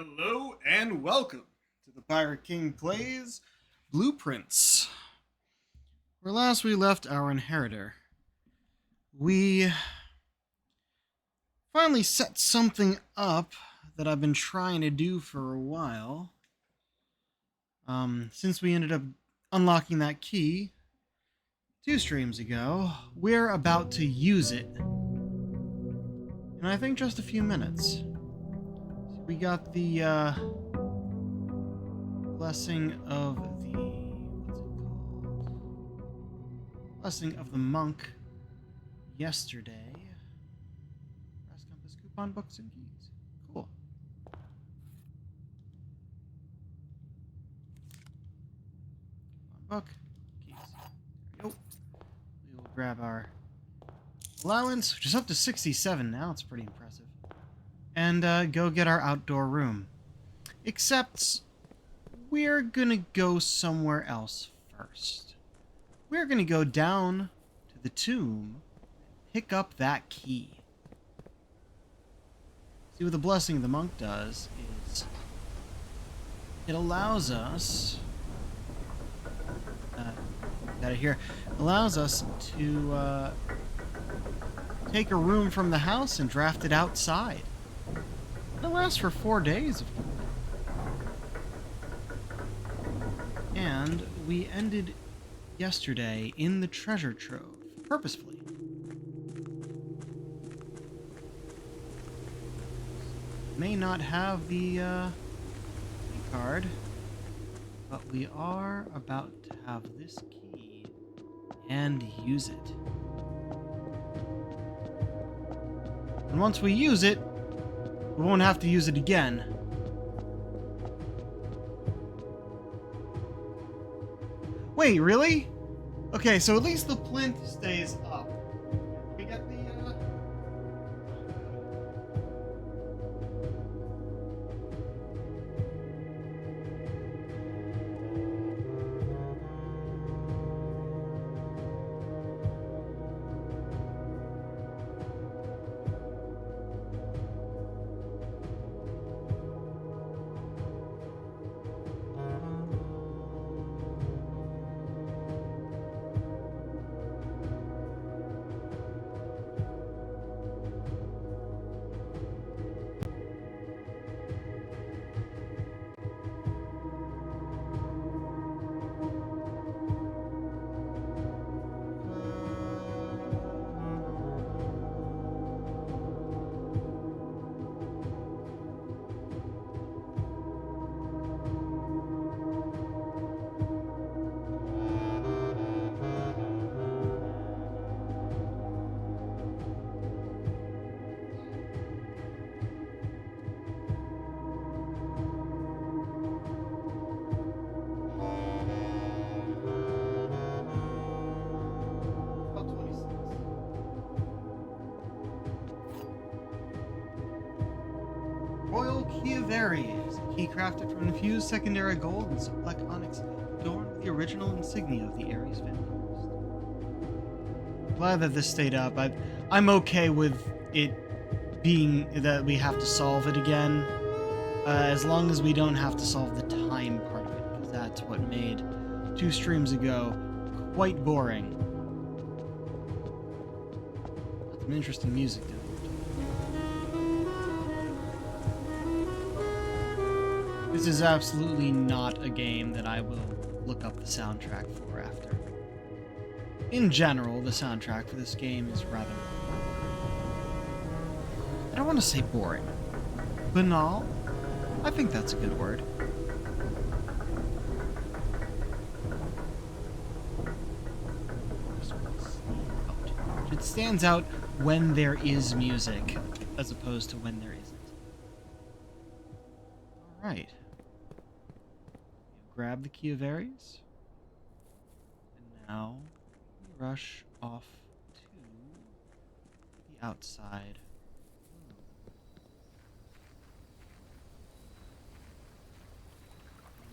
Hello and welcome to the Pirate King Plays Blueprints. Where last we left our inheritor, we finally set something up that I've been trying to do for a while. Since we ended up unlocking that key 2 streams ago, we're about to use it in I think just a few minutes. So we got the blessing of the what's it called? Blessing of the monk yesterday. Brass compass, coupon, books, and keys. Cool. Book, keys. There we go. We will grab our allowance, which is up to 67 now. It's pretty impressive. And go get our outdoor room. Except we're gonna go somewhere else first. We're gonna go down to the tomb, pick up that key. See, what the blessing of the monk does is it allows us got it here, allows us to take a room from the house and draft it outside. It'll last for 4 days. And we ended yesterday in the treasure trove, purposefully. May not have the key card, but we are about to have this key and use it. And once we use it, we won't have to use it again. Wait, really? Okay, so at least the plinth stays up. We get the Royal Chiavari is a key crafted from infused secondary gold and black onyx, adorned with the original insignia of the Ares family. Glad that this stayed up. I'm okay with it being that we have to solve it again, as long as we don't have to solve the time part of it, because that's what made 2 streams ago quite boring. Got some interesting music though. This is absolutely not a game that I will look up the soundtrack for after. In general, the soundtrack for this game is rather... I don't want to say boring. Banal? I think that's a good word. It stands out when there is music, as opposed to when there isn't. Alright. Grab the Chiavaris. And now we rush off to the outside room.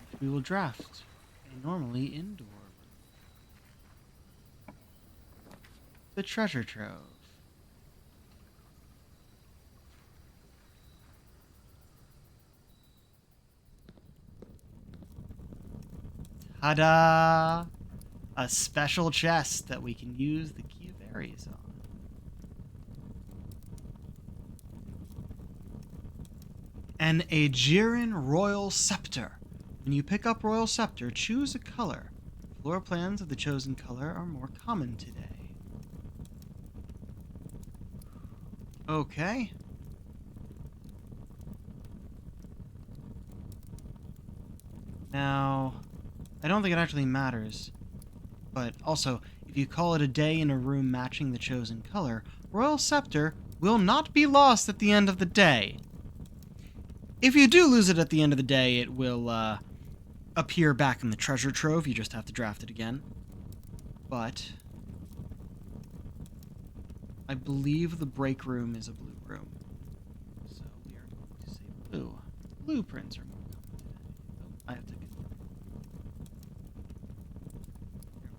Which we will draft a normally indoor room. The treasure trove. Ta-da! A special chest that we can use the Key of Ares on. An Aegeran Royal Scepter. When you pick up Royal Scepter, choose a color. Floor plans of the chosen color are more common today. Okay. Now, I don't think it actually matters. But also, if you call it a day in a room matching the chosen color, Royal Scepter will not be lost at the end of the day. If you do lose it at the end of the day, it will appear back in the treasure trove. You just have to draft it again. But I believe the break room is a blue room. So we are going to say blue. Blueprints are more common today. Oh, I have to confirm. There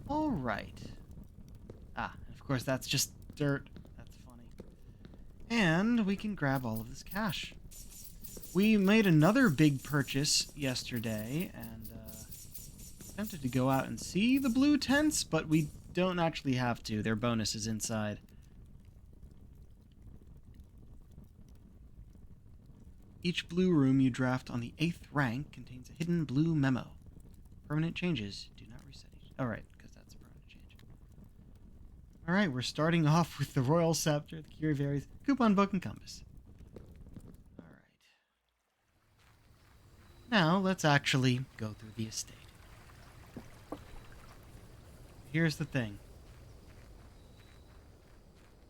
we go. Alright. Ah, and of course that's just dirt. That's funny. And we can grab all of this cash. We made another big purchase yesterday, and attempted to go out and see the blue tents, but we don't actually have to. Their bonus is inside. Each blue room you draft on the 8th rank contains a hidden blue memo. Permanent changes do not reset each... Alright, because that's a permanent change. Alright, we're starting off with the Royal Scepter, the Key of Ares, coupon book, and compass. Alright. Now, let's actually go through the estate. Here's the thing.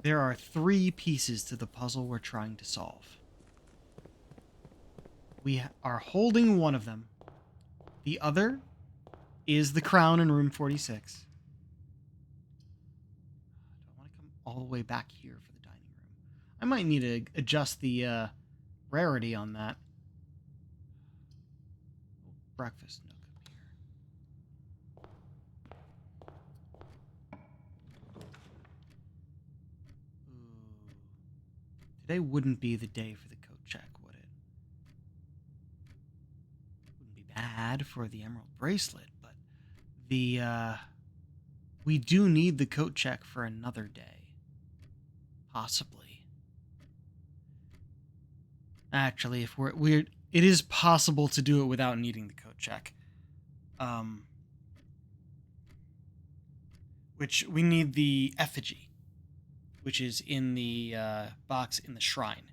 There are 3 pieces to the puzzle we're trying to solve. We are holding one of them. The other is the crown in room 46. Do I want to come all the way back here for the dining room? I might need to adjust the rarity on that. Breakfast nook up here. Ooh. Today wouldn't be the day for the coat check, would it? Wouldn't be bad for the emerald bracelet, but the we do need the coat check for another day. Possibly. Actually, if we're it is possible to do it without needing the coat check. Which we need the effigy, which is in the box in the shrine.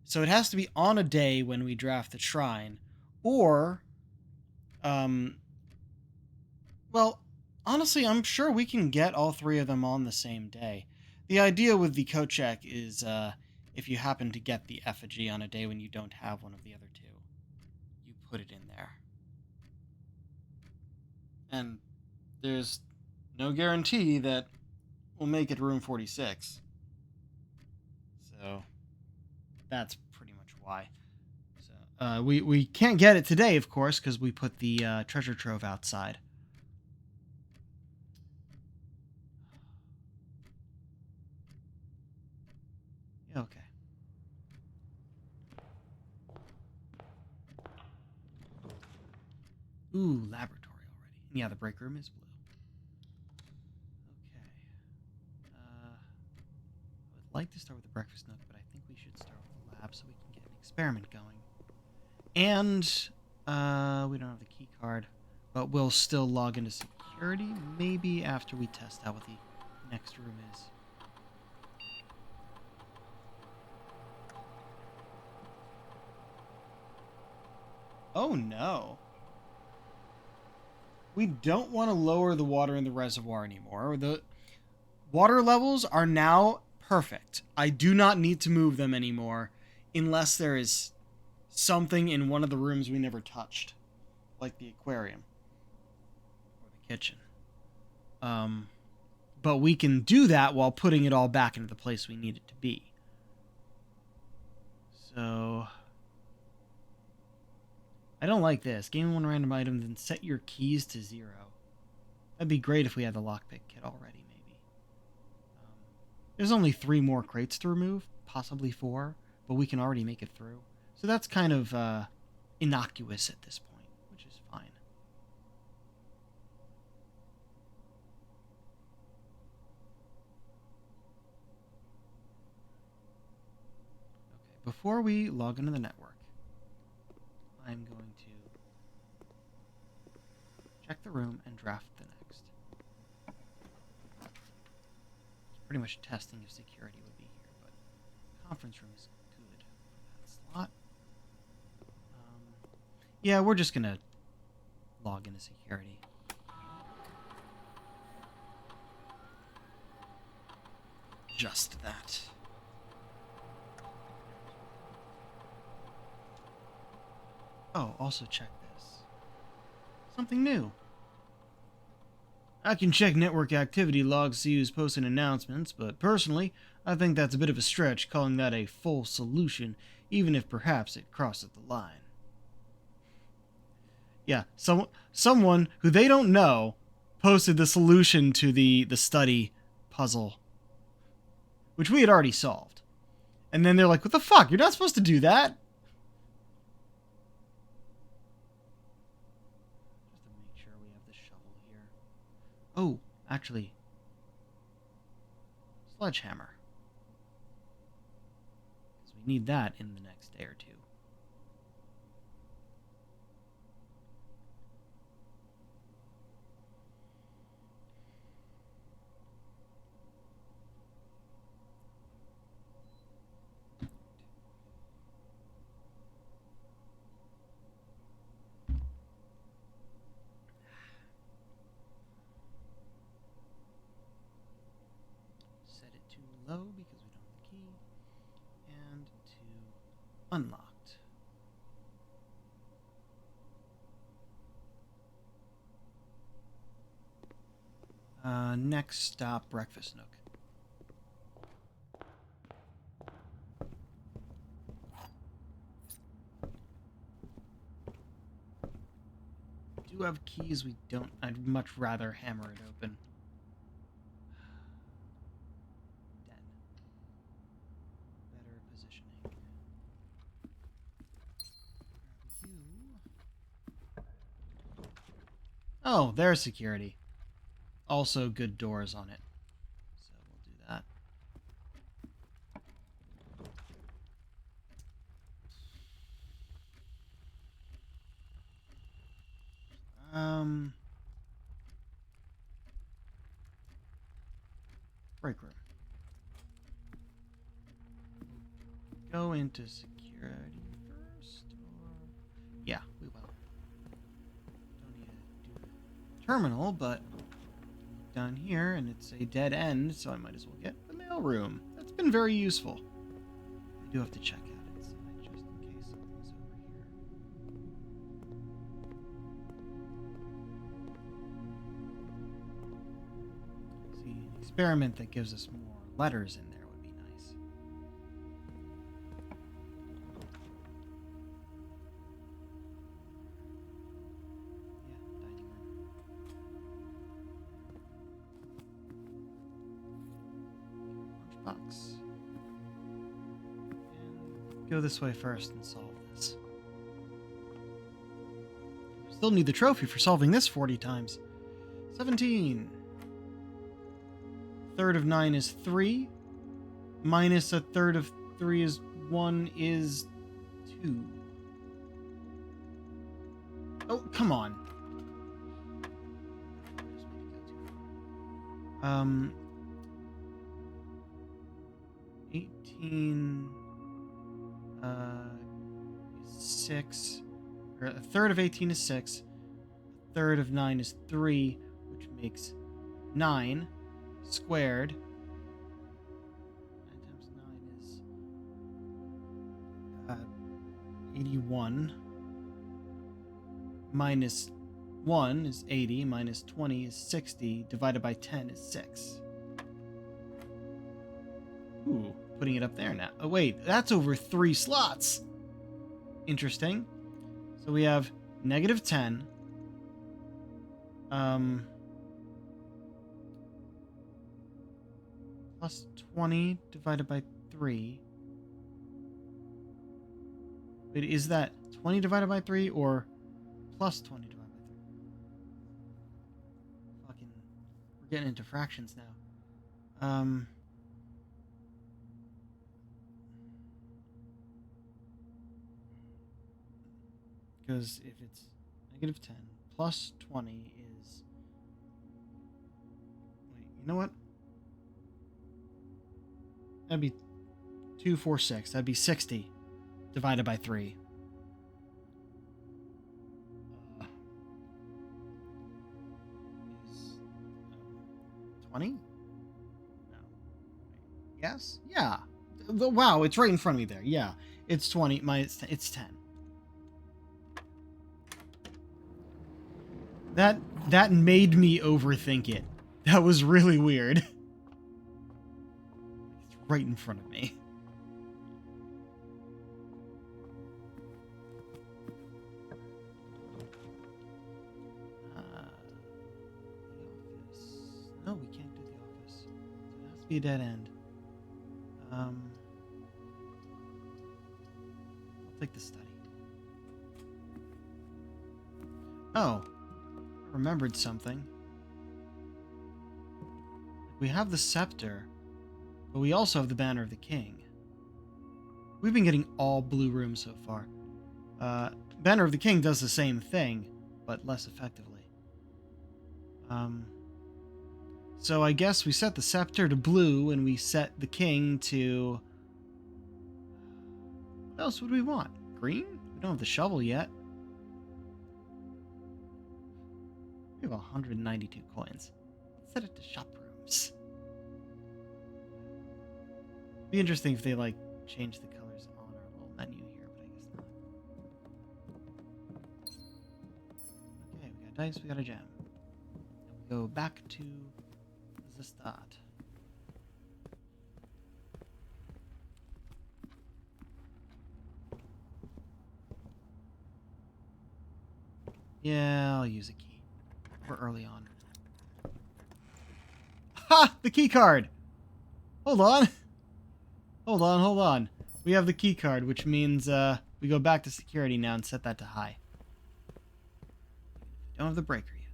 So it has to be on a day when we draft the shrine, or, well, honestly, I'm sure we can get all 3 of them on the same day. The idea with the coat check is, if you happen to get the effigy on a day when you don't have one of the other 2, you put it in there. And there's no guarantee that we'll make it to room 46. So that's pretty much why. So we can't get it today, of course, because we put the treasure trove outside. Okay. Ooh, laboratory already. Yeah, the break room is blue. Okay. I would like to start with the breakfast nook, but I think we should start with the lab so we can get an experiment going. And we don't have the key card, but we'll still log into security, maybe after we test out what the next room is. Oh no. We don't want to lower the water in the reservoir anymore. The water levels are now perfect. I do not need to move them anymore unless there is something in one of the rooms we never touched, like the aquarium or the kitchen. But we can do that while putting it all back into the place we need it to be. So I don't like this. Gain 1 random item, then set your keys to 0. That'd be great if we had the lockpick kit already, maybe. There's only 3 more crates to remove, possibly 4, but we can already make it through. So that's kind of innocuous at this point, which is fine. before we log into the network, I'm going to check the room and draft the next. It's pretty much testing if security would be here, but conference room is good for that slot. Yeah, we're just gonna log into security. Just that. Oh, also check this. Something new. I can check network activity logs to see who's posting announcements, but personally, I think that's a bit of a stretch calling that a full solution, even if perhaps it crosses the line. Yeah, someone who they don't know posted the solution to the study puzzle, which we had already solved. And then they're like, what the fuck? You're not supposed to do that? Just to make sure we have the shovel here. Oh, actually, sledgehammer. Because we need that in the next day or two. Set it to low because we don't have the key. And to unlocked. Next stop, Breakfast Nook. We do have keys we don't. I'd much rather hammer it open. Dead. Better positioning. Grab you. Oh, there's security. Also good doors on it. So we'll do that. Break room. Go into security first, or... Yeah, we will. Don't need to do the terminal, but down here, and it's a dead end, so I might as well get the mail room. That's been very useful. I do have to check out inside, just in case something's over here. See, an experiment that gives us more letters in there would be nice. Yeah, dining room. Lunchbox. And go this way first and solve this. Still need the trophy for solving this 40 times. 17. Third of 9 is 3. Minus a third of 3 is 1 is 2. Oh, come on. 18 is 6. Or a third of 18 is 6. A third of 9 is 3, which makes 9 squared. 9 times 9 is 81. Minus 1 is 80. Minus 20 is 60. Divided by 10 is 6. Ooh, putting it up there now. Oh, wait, that's over 3 slots. Interesting. So we have negative 10. Plus 20 divided by 3. Wait, is that 20 divided by 3 or plus 20 divided by 3? Fucking, we're getting into fractions now. Because if it's negative 10 plus 20 is... Wait, you know what? That'd be 246. That'd be 60 divided by 3. 20? No. Yes? Yeah. Wow, it's right in front of me there. Yeah. It's 20 minus 10. It's 10. That made me overthink it. That was really weird. It's right in front of me. The office. No, we can't do the office. So it has to be a dead end. I'll take the study. Oh, I remembered something. We have the scepter, but we also have the banner of the king. We've been getting all blue rooms so far. Banner of the king does the same thing, but less effectively. So I guess we set the scepter to blue, and we set the king to... What else would we want? Green? We don't have the shovel yet. We have 192 coins. Let's set it to shop rooms. Be interesting if they, like, change the colors on our little menu here, but I guess not. Okay, we got dice, we got a gem. Now we go back to the start. Yeah, I'll use a key. We're early on. Ha! The key card! Hold on. Hold on. We have the key card, which means we go back to security now and set that to high. Don't have the breaker yet.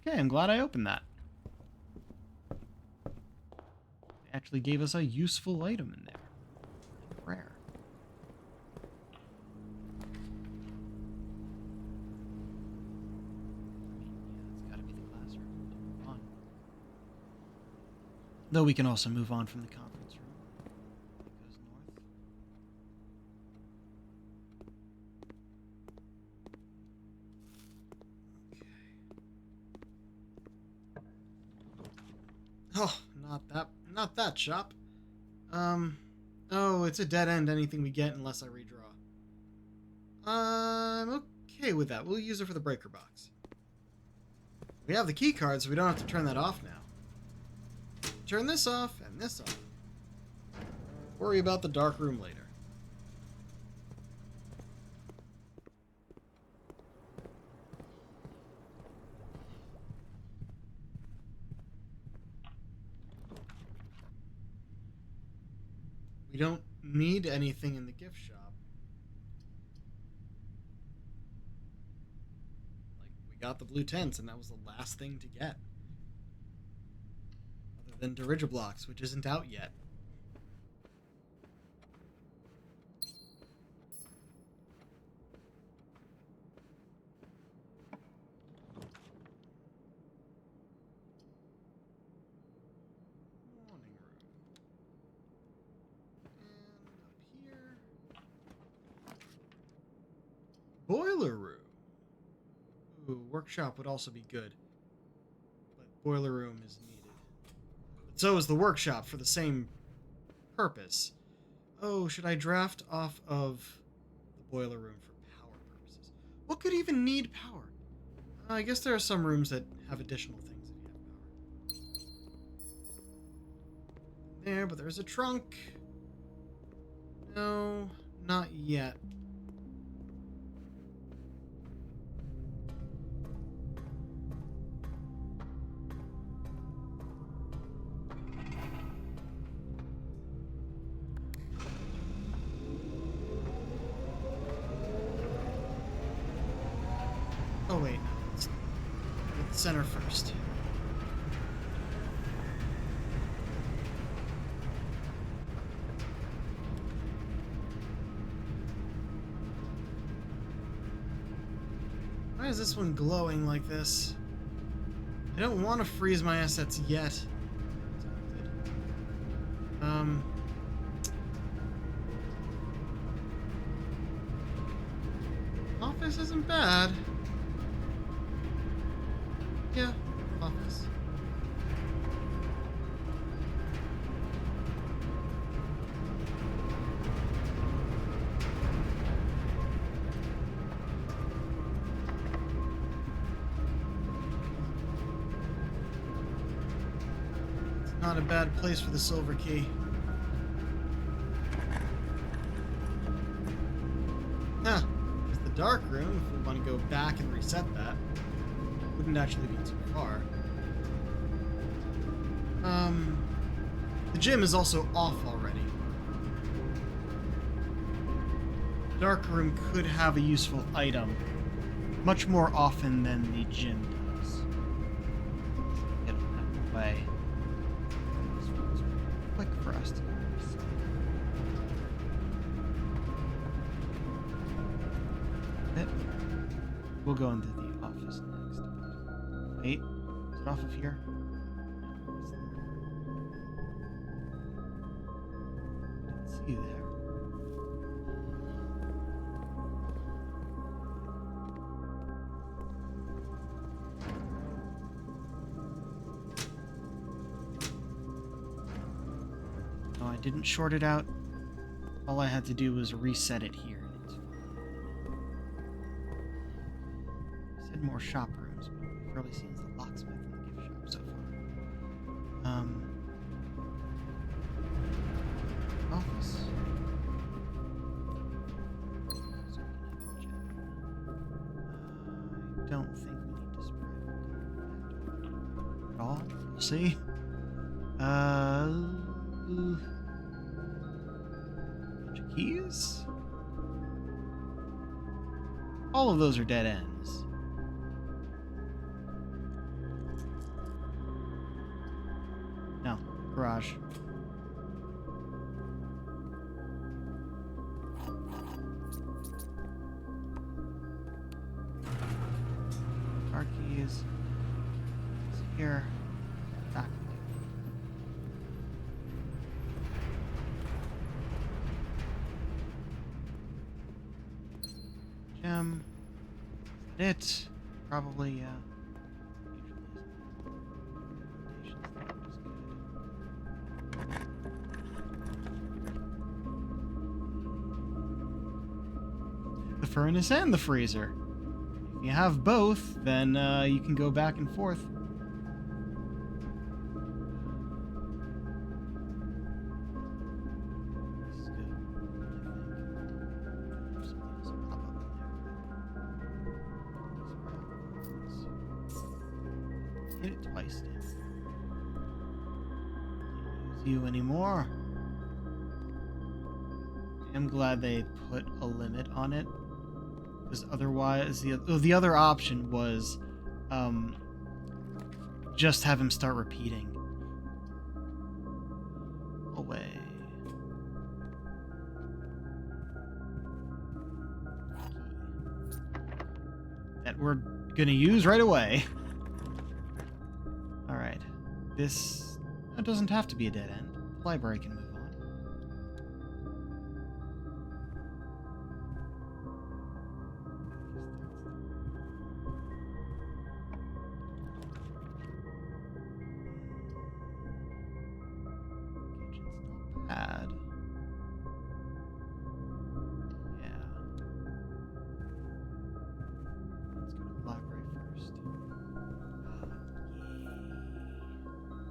Okay, I'm glad I opened that. It actually gave us a useful item in there. Rare. It's gotta be the classroom. Move on. Though we can also move on from the conference room. It goes north. Oh, not that shop. Oh, it's a dead end, anything we get unless I redraw. I'm okay with that. We'll use it for the breaker box. We have the key card, so we don't have to turn that off now. Turn this off, and this off. Worry about the dark room later. We don't need anything in the gift shop. Like, we got the blue tents, and that was the last thing to get. Other than Dirigiblocks, which isn't out yet. Boiler room. Ooh, workshop would also be good. But boiler room is needed. But so is the workshop for the same purpose. Oh, should I draft off of the boiler room for power purposes? What could even need power? I guess there are some rooms that have additional things that have power. There, but there's a trunk. No, not yet. Oh, wait. Let's get the center first. Why is this one glowing like this? I don't want to freeze my assets yet. Office isn't bad. Yeah, office. It's not a bad place for the silver key. Huh. There's the dark room, if we want to go back and reset that. Wouldn't actually be too far. The gym is also off already. Dark room could have a useful item much more often than the gym does. Get it out of the way. This one's quick for us to reset. We'll go into the office next. Wait, is it off of here? Didn't see you there. No, I didn't short it out. All I had to do was reset it here. More shop rooms, but we've really seen the locksmith and the gift shop so far. Office. So I don't think we need to spread at all. We'll see. Bunch of keys. All of those are dead ends. No, garage. Car keys. It's here. Back. Gem. It. Probably, usually the furnace and the freezer. If you have both, then you can go back and forth. This is good, I think. Something else will pop up in there. Hit it twice, damn. Can't use you anymore. I'm glad they put a limit on it, because otherwise the other option was just have him start repeating. Away. That we're gonna use right away. Alright. This doesn't have to be a dead end. The library can move on. Bad. Yeah. Let's go to the library first.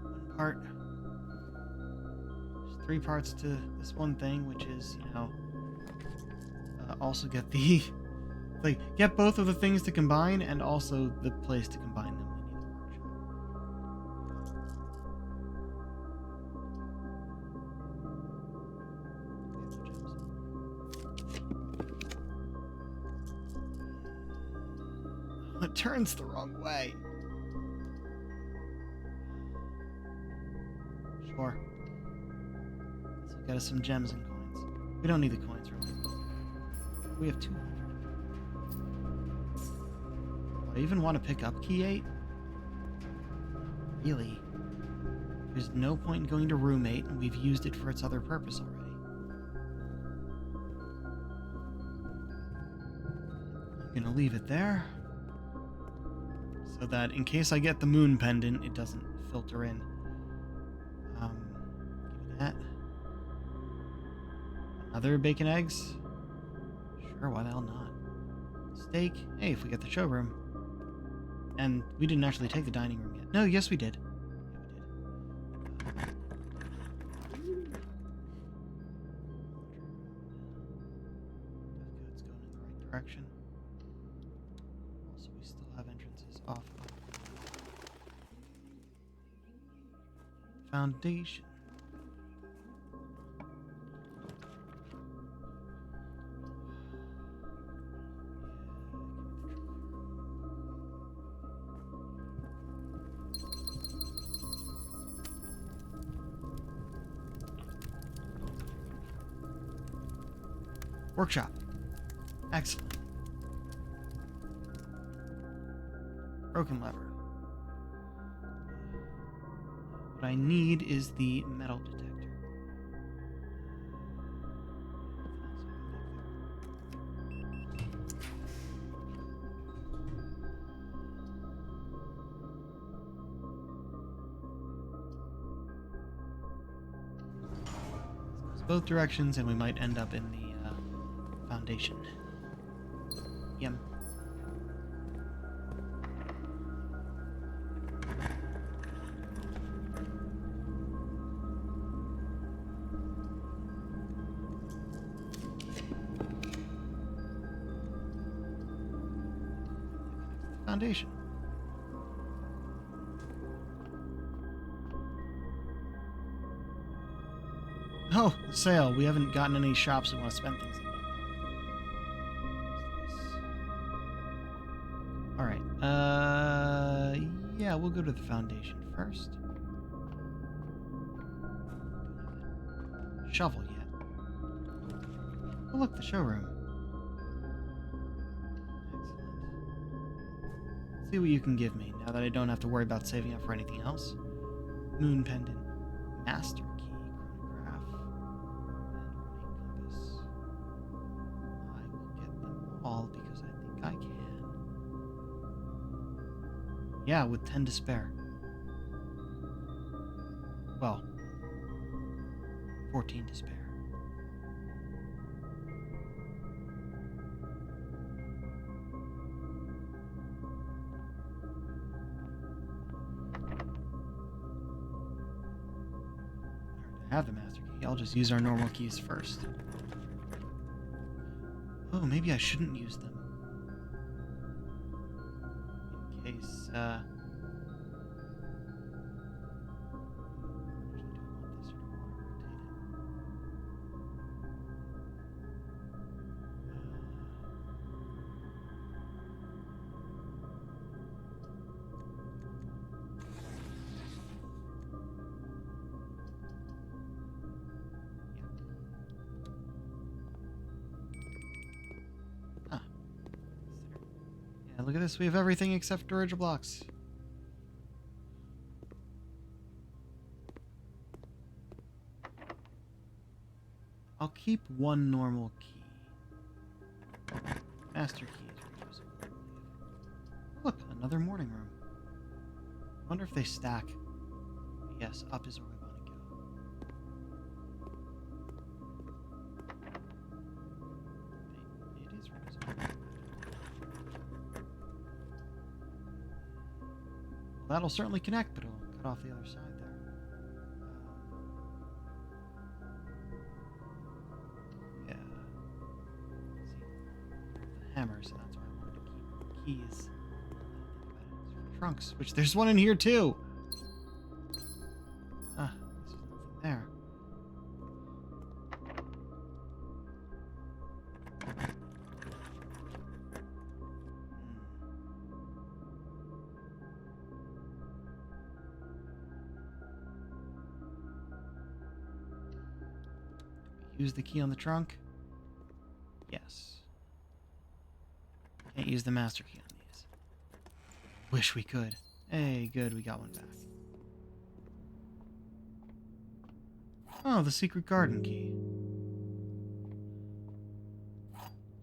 One part. There's 3 parts to this one thing, which is, also get the... like, get both of the things to combine, and also the place to combine them. It turns the wrong way. Sure. This will get us some gems and coins. We don't need the coins, really. We have 200. Do I even want to pick up key 8? Really? There's no point in going to room 8, and we've used it for its other purpose already. I'm gonna leave it there, so that in case I get the moon pendant, it doesn't filter in. Give me that. Another bacon eggs? Sure, why the hell not? Steak? Hey, if we get the showroom. And we didn't actually take the dining room yet. No, yes we did. Yeah, we did. It's going in the right direction. Also, we still have entrances off. Foundation. Workshop. Excellent. Broken lever. What I need is the metal detector. This goes both directions, and we might end up in the foundation. Yum. Foundation. Oh, the sale. We haven't gotten any shops that want to spend things in. Alright, yeah, we'll go to the foundation first. Shovel yet. Oh look, the showroom. Excellent. Let's see what you can give me, now that I don't have to worry about saving up for anything else. Moon pendant, master key, chronograph, and ornate compass. I will get them all because I think I can. Yeah, with 10 to spare. Well, 14 to spare. I have the master key. I'll just use our normal keys first. Oh, maybe I shouldn't use them. In case, yeah, look at this. We have everything except storage blocks. I'll keep one normal key. Master key is reusable. Look, another morning room. I wonder if they stack. Yes, up is where we want to go. It is reusable. Well, that'll certainly connect, but it'll cut off the other side there. Yeah. See, the hammer, so that's why I wanted to keep keys. It's for trunks, which there's one in here too. Ah, there's nothing there. Use the key on the trunk? Yes. Can't use the master key on these. Wish we could. Hey, good, we got one back. Oh, the secret garden key.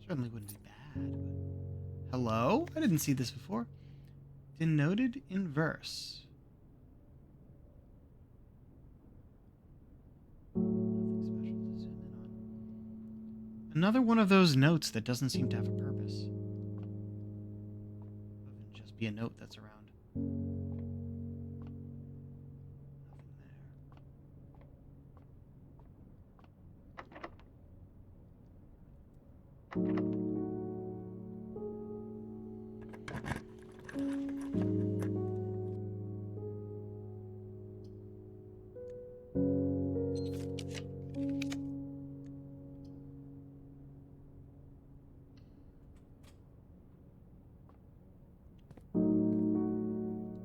Certainly wouldn't be bad, but... Hello? I didn't see this before. Denoted in verse. Nothing special to zoom in on. Another one of those notes that doesn't seem to have a purpose. Other than just be a note that's around.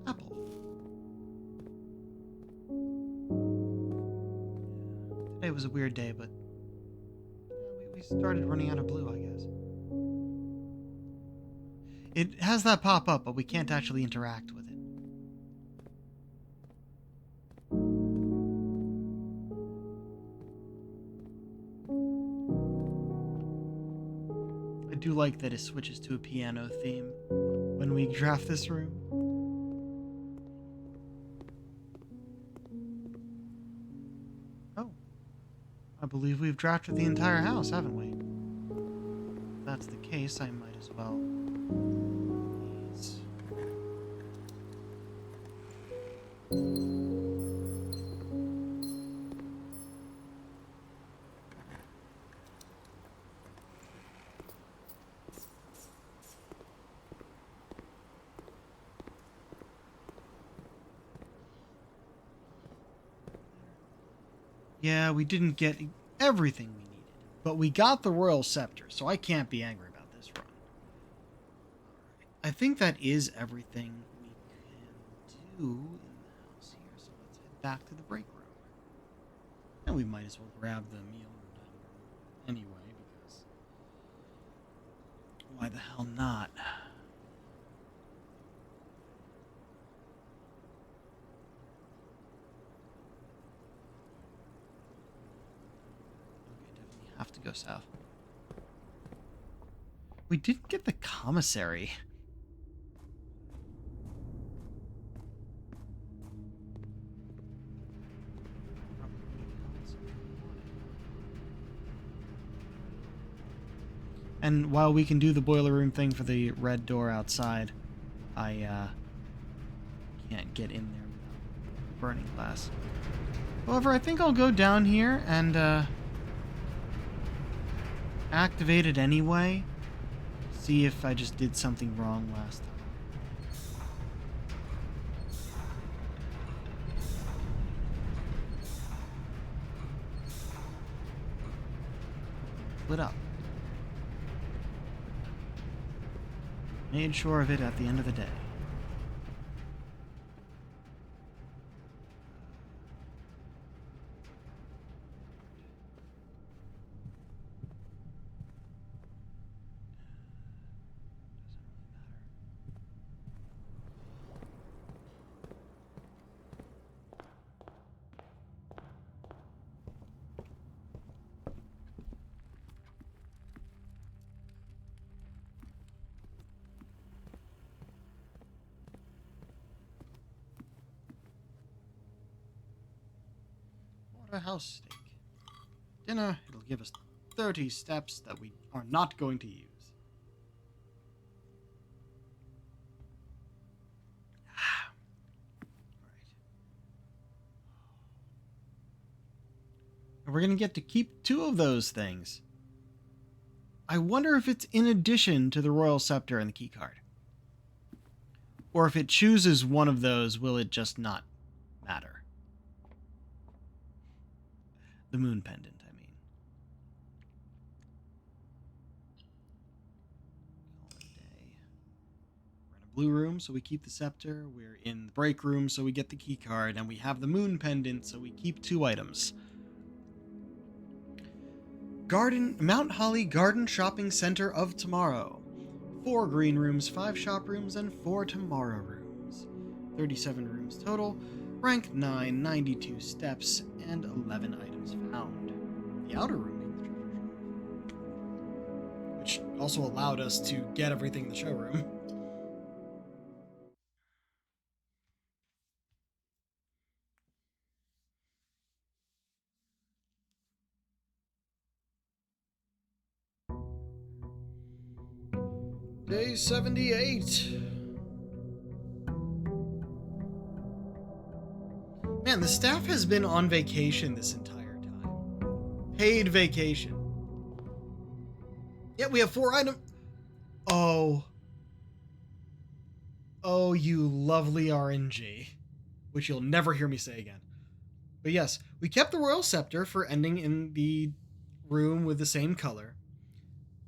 Apple. Today was a weird day, but we started running out of blue, I guess. It has that pop up, but we can't actually interact with it. I do like that it switches to a piano theme when we draft this room. Oh. I believe we've drafted the entire house, haven't we? If that's the case, I might as well. Please. Yeah, we didn't get everything we needed, but we got the royal scepter, so I can't be angry about this run. I think that is everything we can do in the house here, so let's head back to the break room. And we might as well grab the meal or dining room anyway, because why the hell not? Have to go south. We didn't get the commissary. And while we can do the boiler room thing for the red door outside, I can't get in there without burning glass. However, I think I'll go down here and activate it anyway. See if I just did something wrong last time. Lit up. Made sure of it at the end of the day. A house steak. Dinner, it'll give us 30 steps that we are not going to use. Alright. And we're going to get to keep 2 of those things. I wonder if it's in addition to the Royal Scepter and the key card. Or if it chooses one of those, will it just not matter? The moon pendant, I mean. Call it a day. We're in a blue room, so we keep the scepter. We're in the break room, so we get the key card. And we have the moon pendant, so we keep 2 items. Mount Holly Garden Shopping Center of Tomorrow. 4 green rooms, 5 shop rooms, and 4 tomorrow rooms. 37 rooms total. Rank 9, 92 steps, and 11 items found. The outer room being the treasure trove, which also allowed us to get everything in the showroom. Day 78. Man, the staff has been on vacation this entire time. Paid vacation. Yeah, we have 4 items. Oh. Oh, you lovely RNG. Which you'll never hear me say again. But yes, we kept the Royal Scepter for ending in the room with the same color.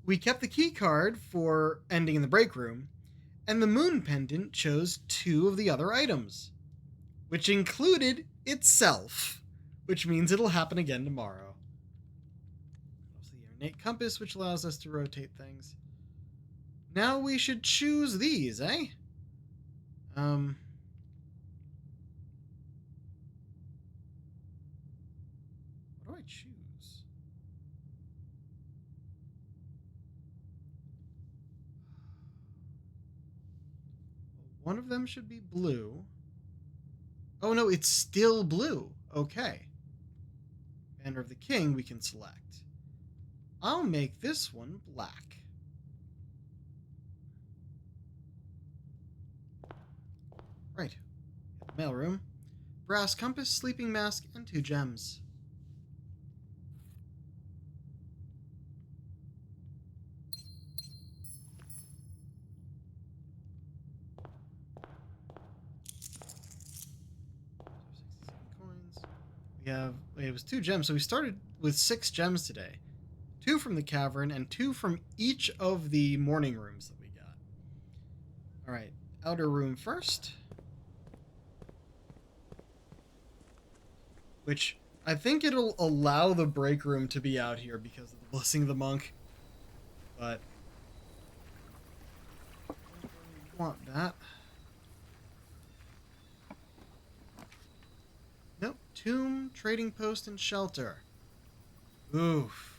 We kept the key card for ending in the break room. And the Moon Pendant chose 2 of the other items, which included itself, which means it'll happen again tomorrow. Also the Ornate Compass, which allows us to rotate things. Now we should choose these, eh? What do I choose? One of them should be blue. Oh no, it's still blue. Okay. Banner of the King we can select. I'll make this one black. Right. Mailroom. Brass compass, sleeping mask, and 2 gems. It was 2 gems, so we started with 6 gems today. 2 from the cavern and 2 from each of the morning rooms that we got. Alright, outer room first. Which, I think it'll allow the break room to be out here because of the Blessing of the Monk. But I don't really want that. Nope, tomb, trading post, and shelter. Oof.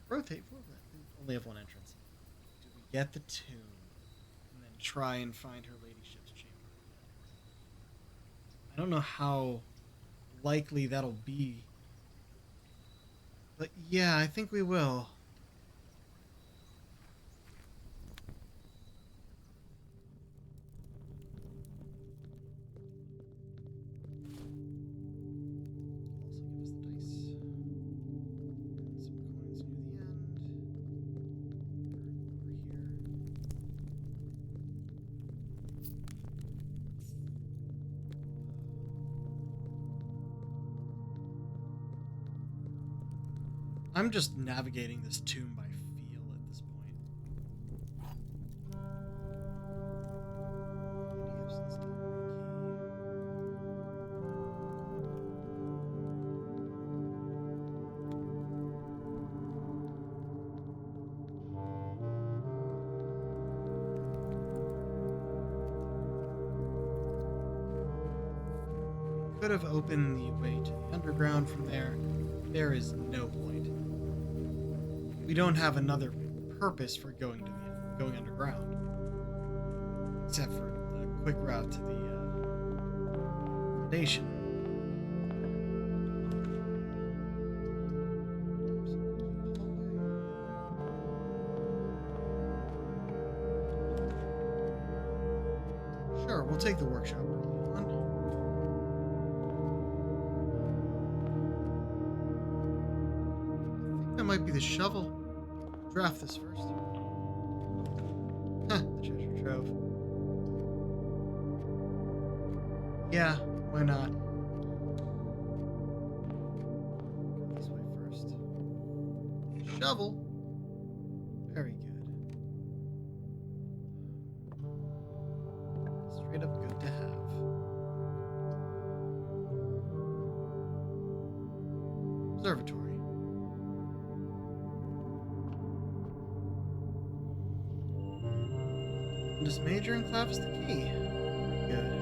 Rotate for that. We only have 1 entrance. Do we get the tomb and then try and find her ladyship's chamber? I don't know how likely that'll be. But yeah, I think we will. I'm just navigating this tomb by feel at this point. Could have opened the way to the underground from there. There is no point. We don't have another purpose for going underground, except for a quick route to the foundation. Sure, we'll take the workshop early on. I think that might be the shovel. Draft this first. Huh, the treasure trove. Yeah, why not? Go this way first. Shovel. Very good. Straight up good to have. Mundus Major and Clavis the key. Very good.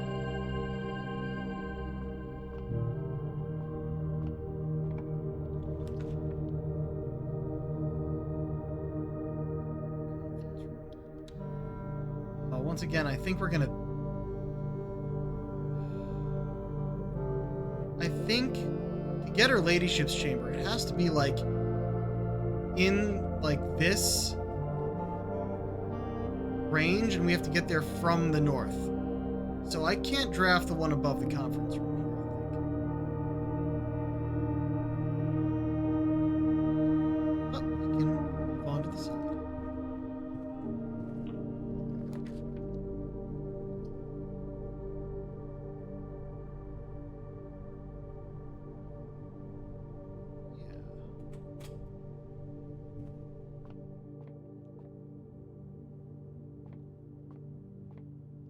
Once again, I think we're gonna... I think to get her ladyship's chamber, it has to be like in like this range, and we have to get there from the north. So I can't draft the one above the conference room here, I think. But we can move on to the side.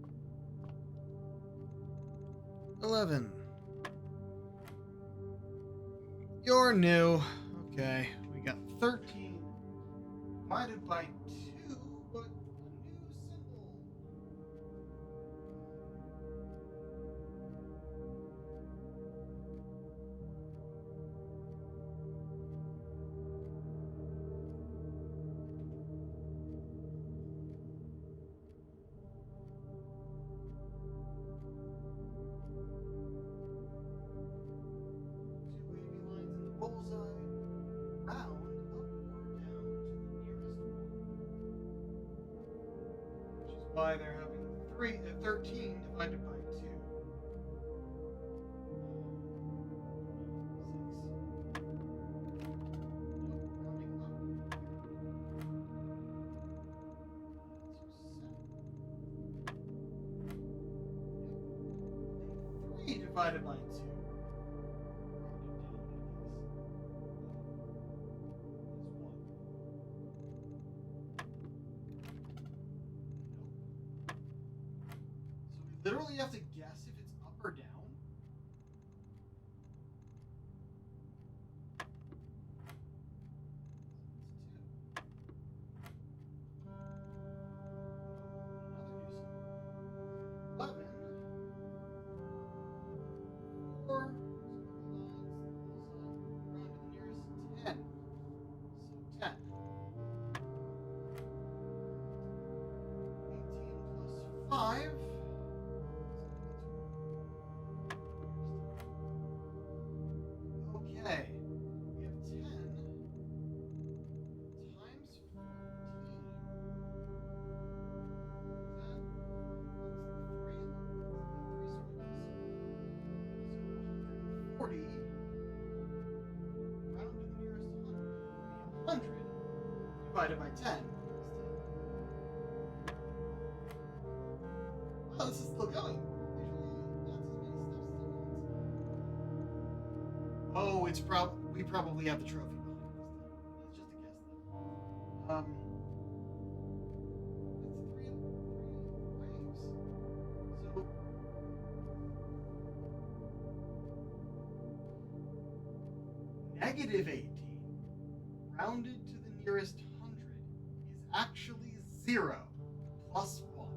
Yeah. 11. You're new. Okay, we got 13 divided by 2, but a new symbol. Two wavy lines in the bullseye. Round up or down to the nearest one. Which is why they're having 13 divided by 2. 6. Nope, rounding up. So 7. Yep. 3 divided by 2. Literally have to guess if it's up or down. Another new symbol. 11. 4. Round to the nearest 10. So 10. 18 plus 5. Okay, we have 10 times 14. That's 3 squiggles. So 140 round to the nearest 100 would be 100 divided by 10. Oh, this is still going. Oh, it's we probably have the trophy behind us. That's just a guess, though. That's three waves. So negative 18 rounded to the nearest 100 is actually 0 plus 1.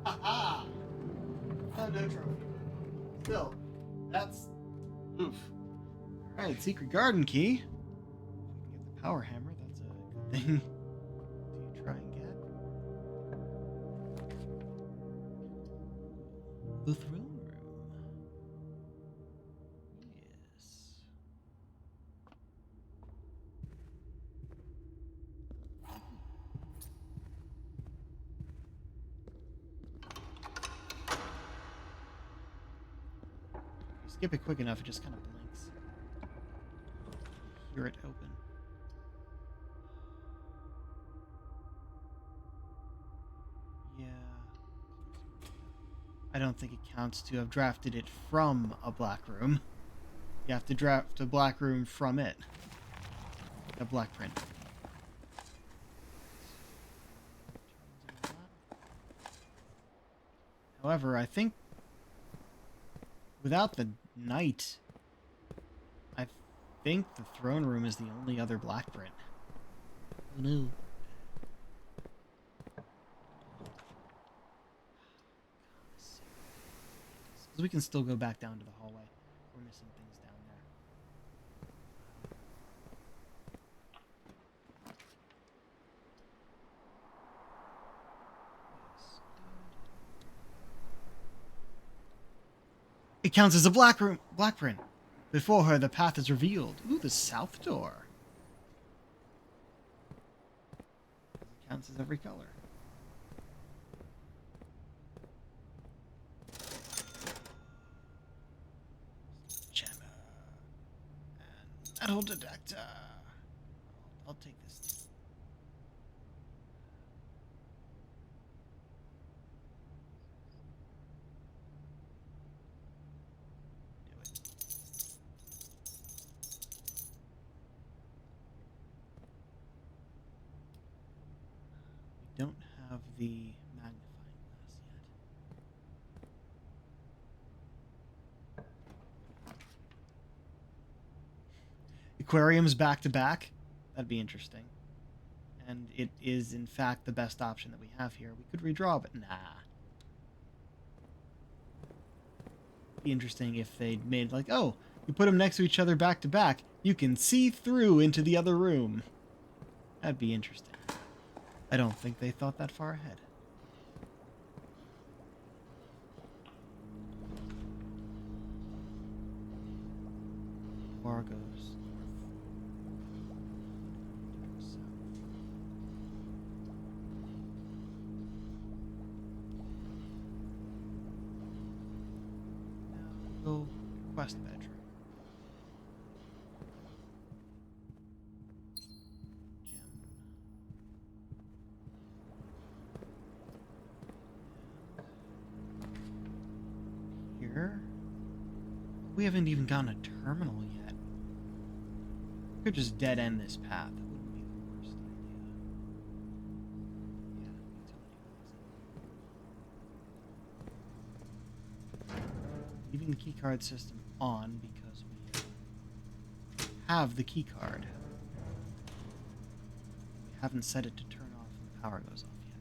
Haha! Oh, no trophy. Still. That's oof. Alright, secret garden key. If we can get the power hammer, that's a good thing to try and get. The throne room. Yes. Skip it quick enough, it just kind of blinks. Hear it open. Yeah. I don't think it counts to have drafted it from a black room. You have to draft a black room from it. A black print. However, I think without the knight, I think the throne room is the only other black print. Oh no. we can still go back down to the hallway. We're missing things down there. It counts as a black print. Before her, the path is revealed. Ooh, the south door. It counts as every color. Gemma. And metal detector. I'll take this. Do it. We don't have the magnifying glass yet. Aquariums back to back. That'd be interesting. And it is, in fact, the best option that we have here. We could redraw, but nah. It'd be interesting if they'd made like, oh, you put them next to each other back to back, you can see through into the other room. That'd be interesting. I don't think they thought that far ahead. Bar goes south. Now we'll go quest bedroom. Here. We haven't even gotten a terminal yet. We could just dead end this path. That wouldn't be the worst idea. Yeah, leaving the keycard system on because we have the keycard. We haven't set it to turn off when the power goes off yet.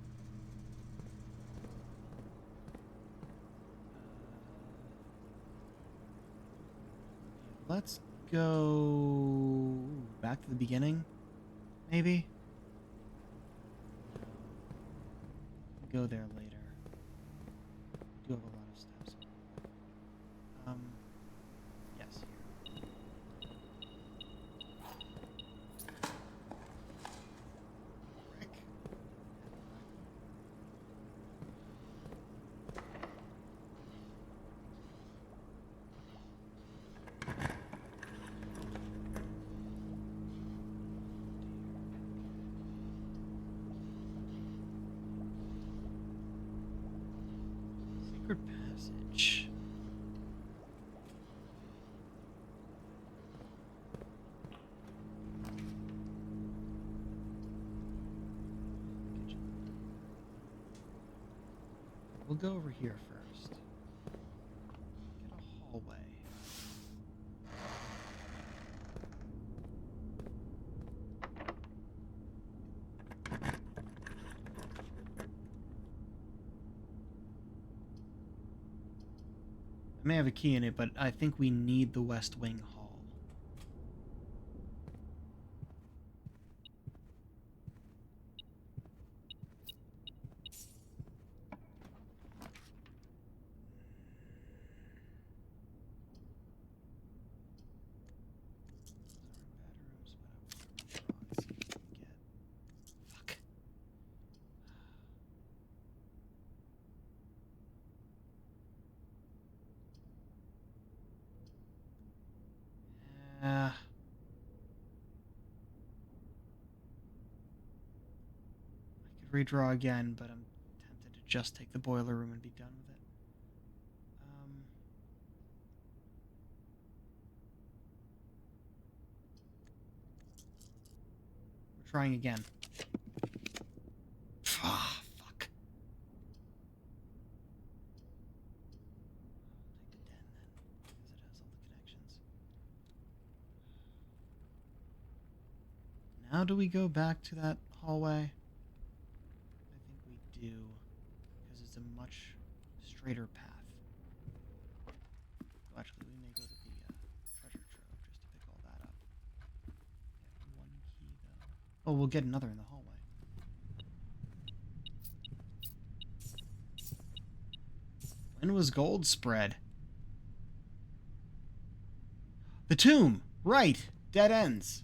Let's go back to the beginning, maybe? Go there later. We do have a lot of steps. Yes, here. Rick. Secret passage. We'll go over here first. Get a hallway. I may have a key in it, but I think we need the West Wing Hall. Fuck. I could redraw again, but I'm tempted to just take the boiler room and be done with it. We're trying again. Ah, fuck. I'll take the den then, because it has all the connections. Now do we go back to that hallway? I think we do, because it's a much straighter path. Oh, we'll get another in the hallway. When was gold spread? The tomb! Right! Dead ends.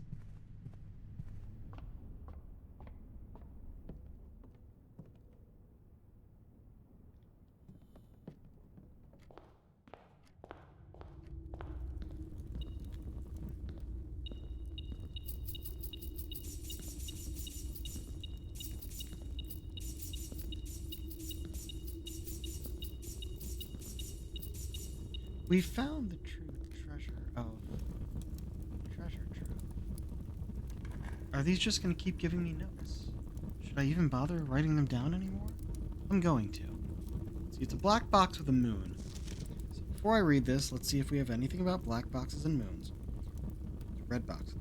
We found the true treasure of treasure trove. Are these just going to keep giving me notes? Should I even bother writing them down anymore? I'm going to. See, it's a black box with a moon. So before I read this, let's see if we have anything about black boxes and moons. Red box.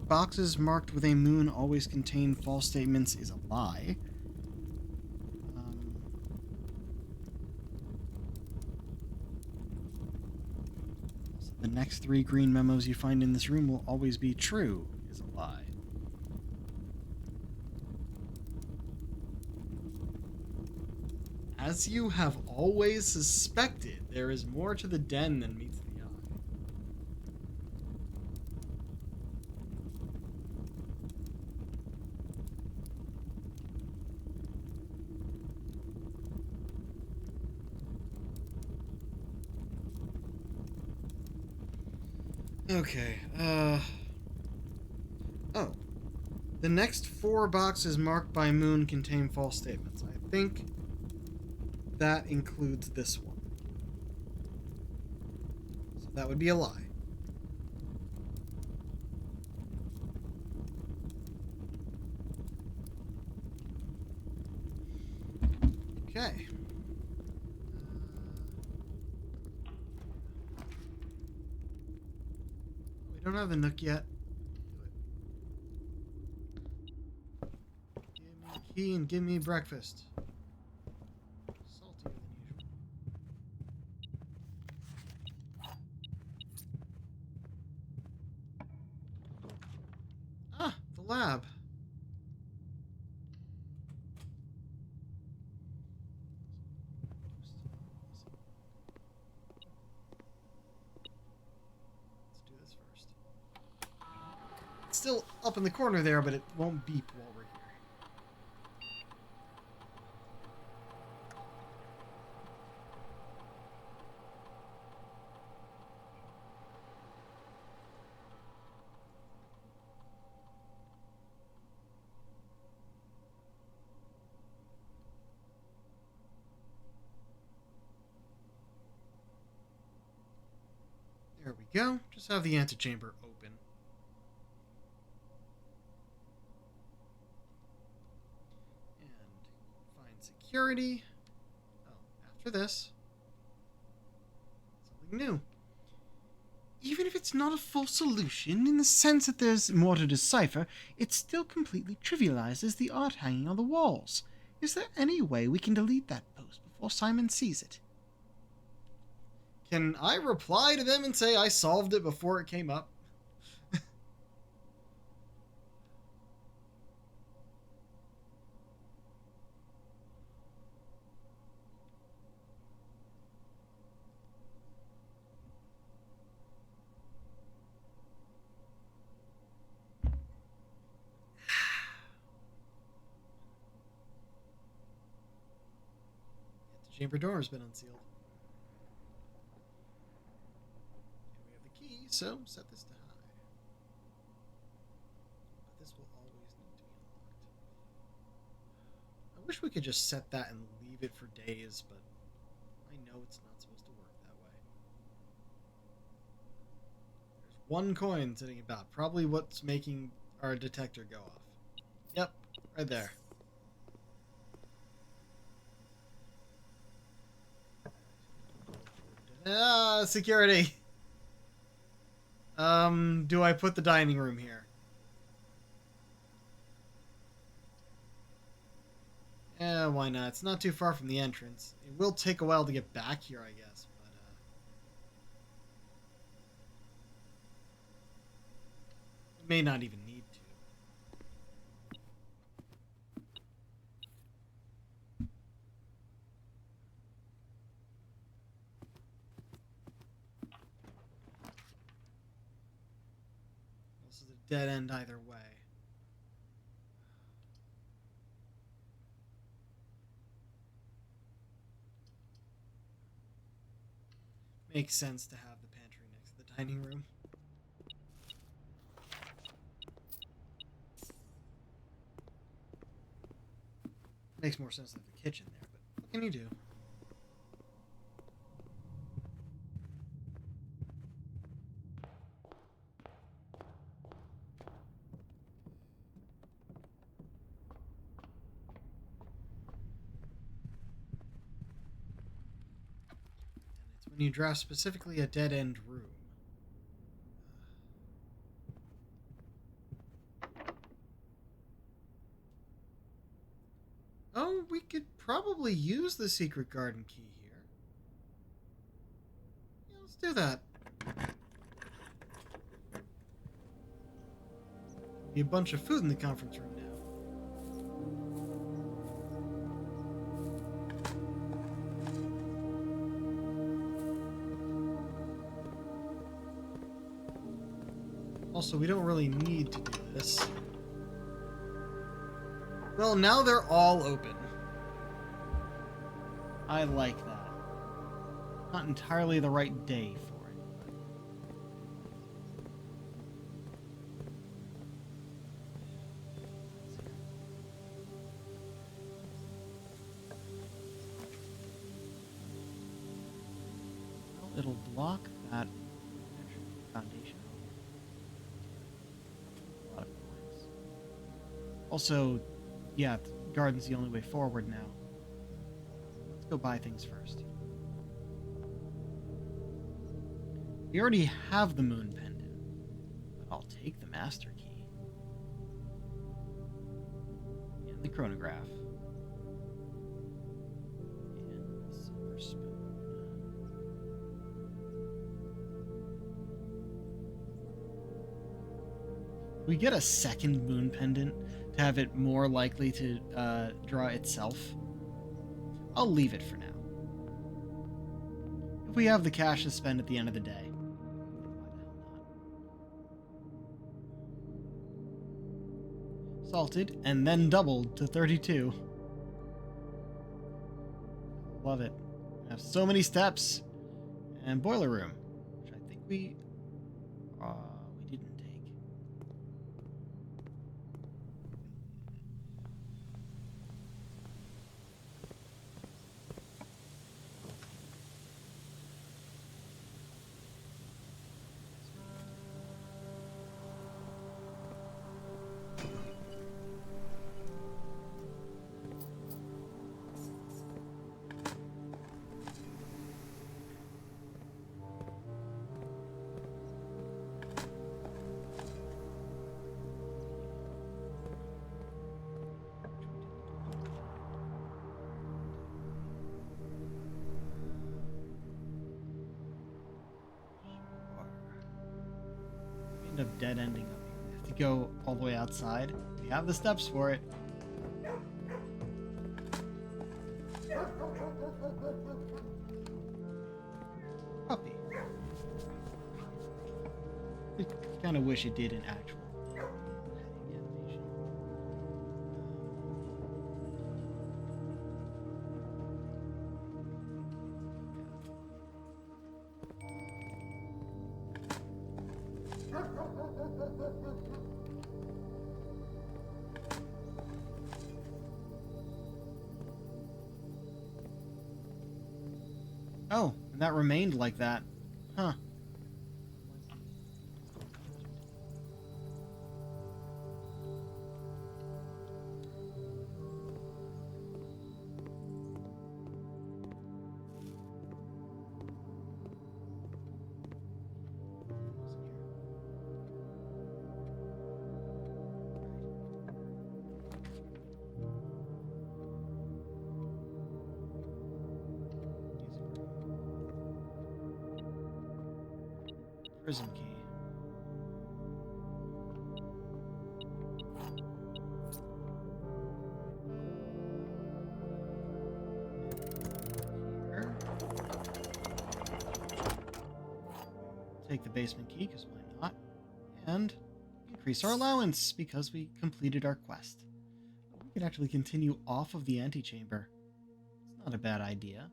Boxes marked with a moon always contain false statements is a lie. The next 3 green memos you find in this room will always be true is a lie. As you have always suspected, there is more to the den than meets the eye. Okay, oh. The next 4 boxes marked by moon contain false statements. I think that includes this one. So that would be a lie. Okay. We don't have the nook yet. Give me a key and give me breakfast. Saltier than usual. Ah, the lab. Let's do this first. It's still up in the corner there, but it won't beep while we're here. There we go. Just have the antechamber open. And find security. Oh, after this. Something new. Even if it's not a full solution, in the sense that there's more to decipher, it still completely trivializes the art hanging on the walls. Is there any way we can delete that post before Simon sees it? Can I reply to them and say I solved it before it came up? The chamber door has been unsealed. And we have the key, so set this to high. But this will always need to be unlocked. I wish we could just set that and leave it for days, but I know it's not supposed to work that way. There's 1 coin sitting about, probably what's making our detector go off. Yep, right there. Ah, security. Do I put the dining room here? Yeah, why not? It's not too far from the entrance. It will take a while to get back here, I guess, but may not even need to. This is a dead end either way. Makes sense to have the pantry next to the dining room. Makes more sense to have the kitchen there, but what can you do? And it's when you draft specifically a dead-end room. Oh, we could probably use the secret garden key here. Yeah, let's do that. Be a bunch of food in the conference room now. Also, we don't really need to do this. Well, now they're all open. I like that. Not entirely the right day for it. Well, it'll block that foundation. A lot of points. Also, yeah, the garden's the only way forward now. Let's go buy things first. We already have the moon pendant, but I'll take the master key. And the chronograph. And the silver spoon. We get a second moon pendant to have it more likely to draw itself. I'll leave it for now. If we have the cash to spend at the end of the day, why the hell not? Salted and then doubled to 32. Love it. We have so many steps. And boiler room, which I think we didn't take. End up dead ending up here. We have to go all the way outside. We have the steps for it. Puppy. I kind of wish it did an actual animation. Oh, and that remained like that. Huh. Prison key. take the basement key, because why not? And increase our allowance, because we completed our quest. We could actually continue off of the antechamber. It's not a bad idea.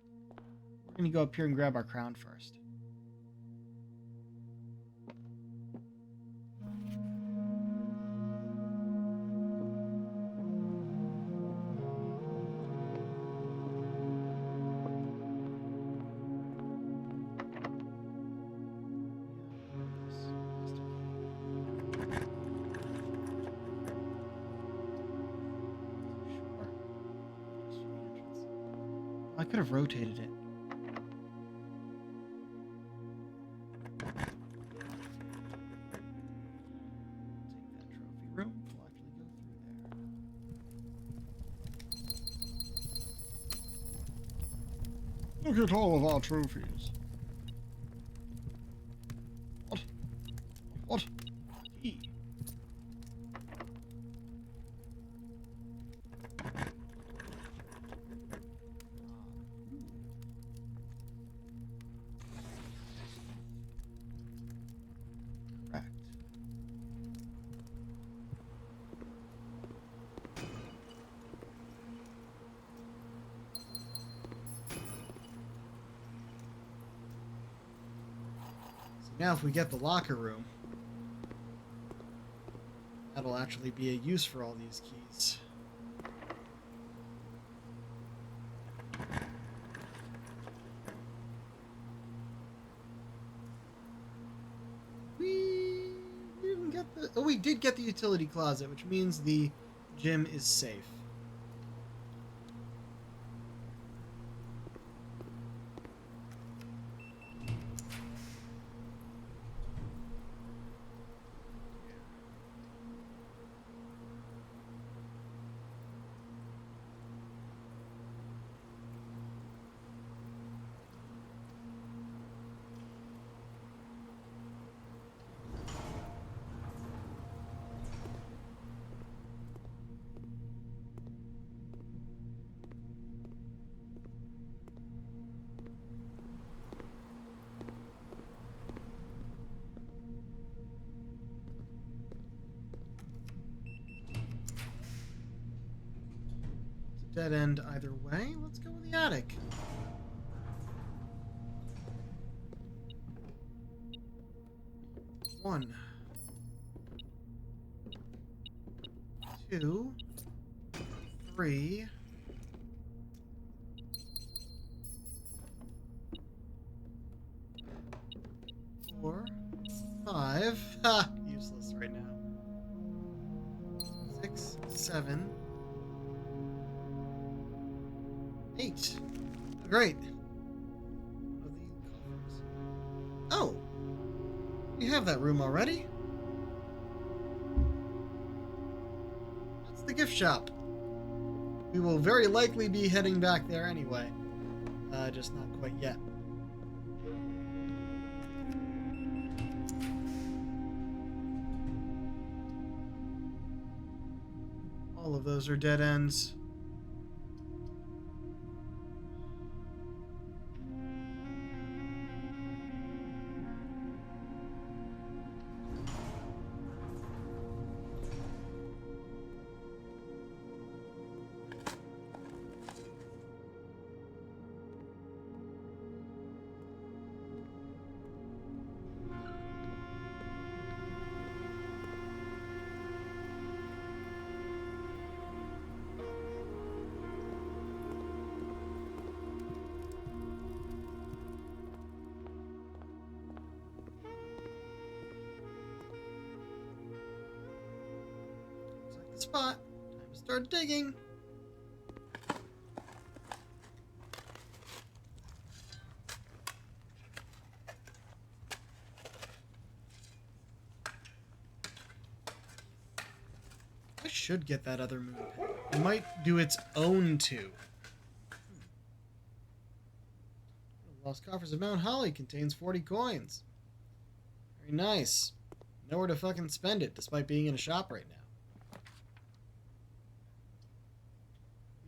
We're going to go up here and grab our crown first. I could have rotated it. Take that trophy room. We'll actually go through there. Look at all of our trophies. What? What? Key. Now if we get the locker room, that'll actually be a use for all these keys. We didn't get the... Oh, we did get the utility closet, which means the gym is safe. Dead end either way. Let's go in the attic. One. 2. 3. 4. 5. Ha! Useless right now. 6. 7. 8. Great. Oh! We have that room already? That's the gift shop. We will very likely be heading back there anyway. Just not quite yet. All of those are dead ends. Spot. Time to start digging. I should get that other moon pin. It might do its own two. Lost Coffers of Mount Holly contains 40 coins. Very nice. Nowhere to fucking spend it, despite being in a shop right now.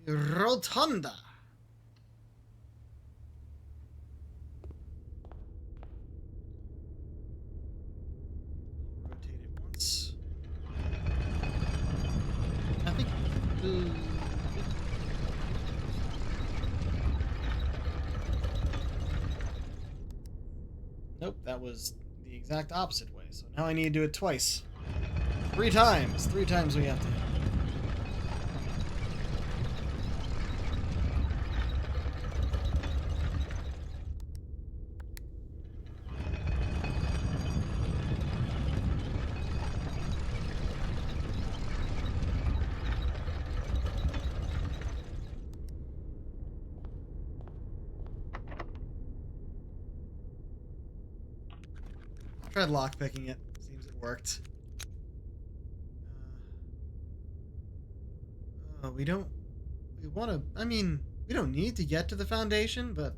Rotunda. Nope, that was the exact opposite way. So now I need to do it twice. 3 times. 3 times we have to. Tried lockpicking it. Seems it worked. We don't. We want to. I mean, we don't need to get to the foundation, but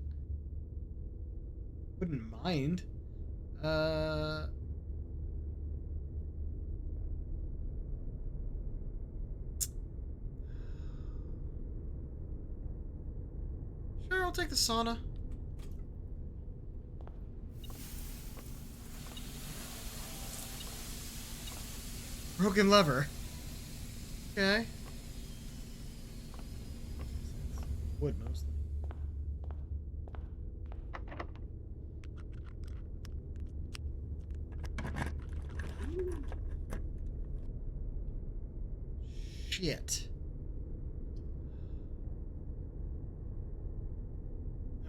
wouldn't mind. Uh. Sure, I'll take the sauna. Broken lever. Okay. Wood mostly. Shit.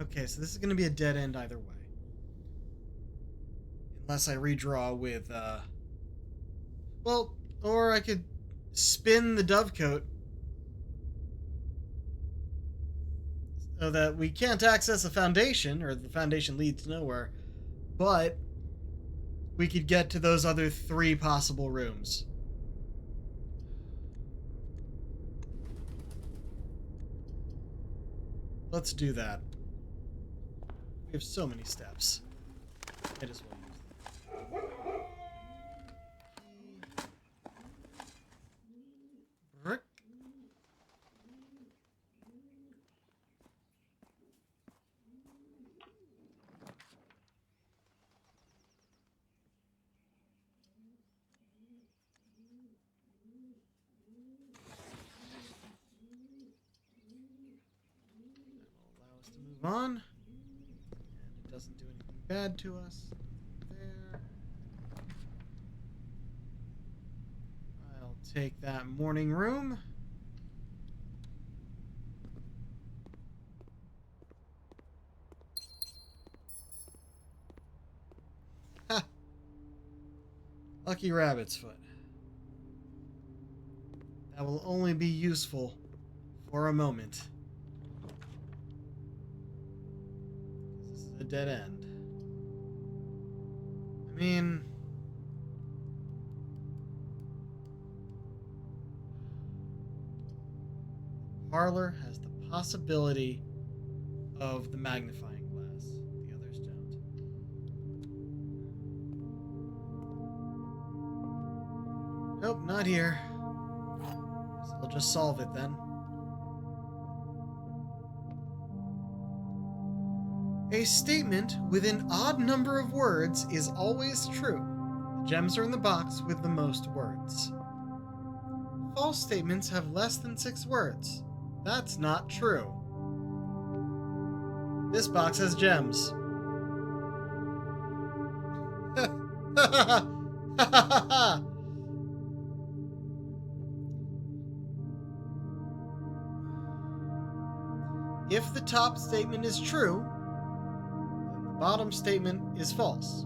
Okay, so this is going to be a dead end either way. Unless I redraw with, well, or I could spin the dovecote so that we can't access the foundation, or the foundation leads nowhere, but we could get to those other 3 possible rooms. Let's do that. We have so many steps. Might as well use them. Brick. Allow us to move on. And it doesn't do anything bad to us. There. I'll take that morning room. Ha! Lucky rabbit's foot. That will only be useful for a moment. This is a dead end. I mean, parlor has the possibility of the magnifying glass. The others don't. Nope, not here. Guess I'll just solve it then. A statement with an odd number of words is always true. The gems are in the box with the most words. False statements have less than 6 words. That's not true. This box has gems. If the top statement is true, then the bottom statement is false,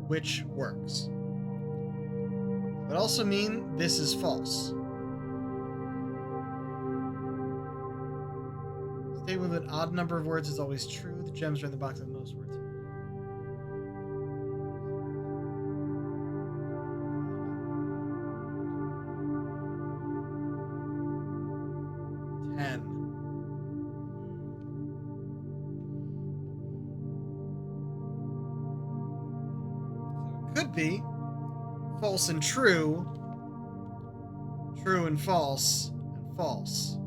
which works. It would also mean this is false. Statement with an odd number of words is always true. The gems are in the box with the most words. Could be false and true, true and false, and false.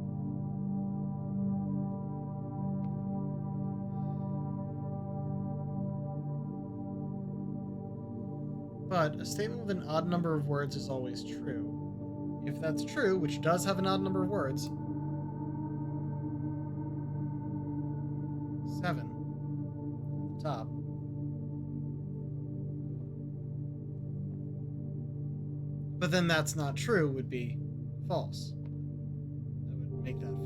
But a statement with an odd number of words is always true if that's true, which does have an odd number of words, 7 on the top. But then that's not true would be false. That would make that false.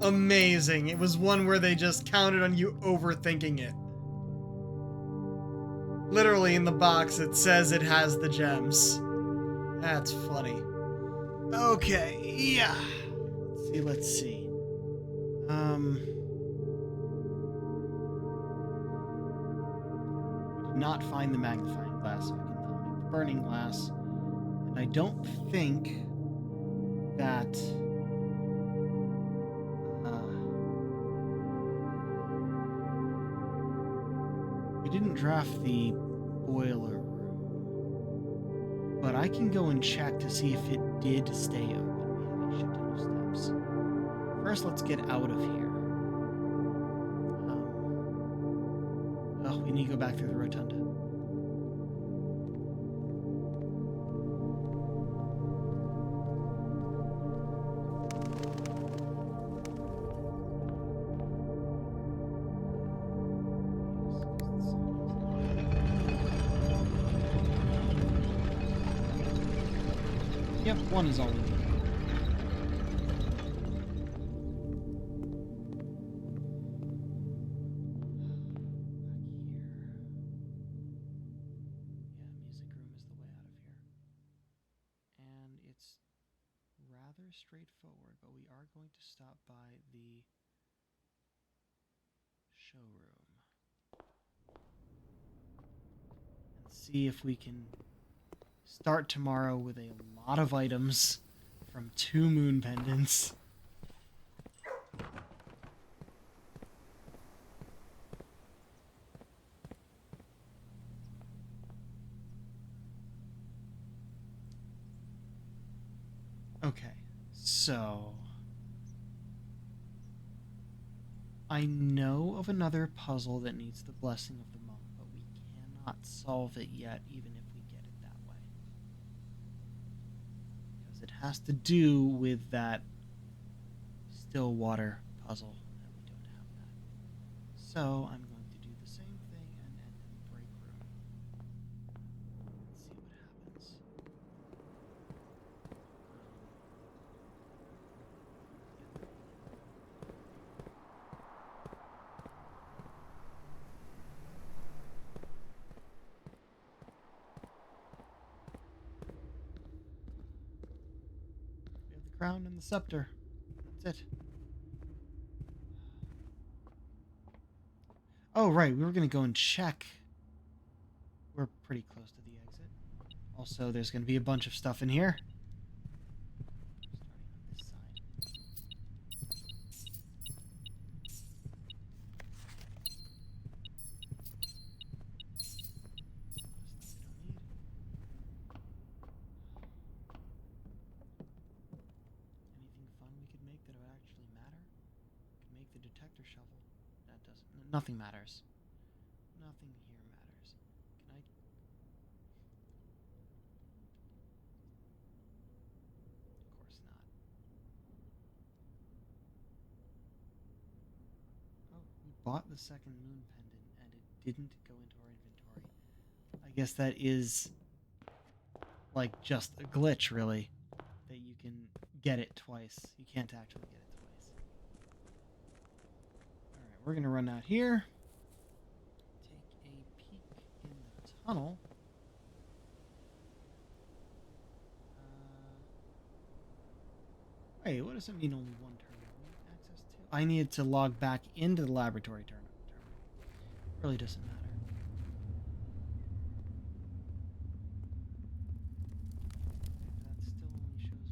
Amazing. It was one where they just counted on you overthinking it. Literally in the box it says it has the gems. That's funny. Okay, yeah. Let's see. We did not find the magnifying glass, so I can now make the burning glass. And I don't think that we didn't draft the boiler room, but I can go and check to see if it did stay open. We have a shit ton of steps. First, let's get out of here. Oh, we need to go back through the rotunda. Yep, one is all we need. Straightforward, but we are going to stop by the showroom and see if we can start tomorrow with a lot of items from 2 moon pendants. Okay. So, I know of another puzzle that needs the blessing of the monk, but we cannot solve it yet, even if we get it that way. Because it has to do with that still water puzzle, and we don't have that. So, I'm going to do the same thing and end in the break room. Let's see what happens. Crown and the scepter. That's it. Oh, right. We were going to go and check. We're pretty close to the exit. Also, there's going to be a bunch of stuff in here. Starting on this side. Anything fun we could make that would actually matter? Could make the detector shovel. That doesn't. Nothing matters. Nothing here matters. Can I? Of course not. Oh, we bought the second moon pendant and it didn't go into our inventory. I guess that is like just a glitch, really. That you can get it twice. You can't actually get it twice. Alright, we're gonna run out here. Take a peek in the tunnel. Wait, what does it mean only one terminal? Access to? I needed to log back into the laboratory terminal. Really doesn't matter. That still only shows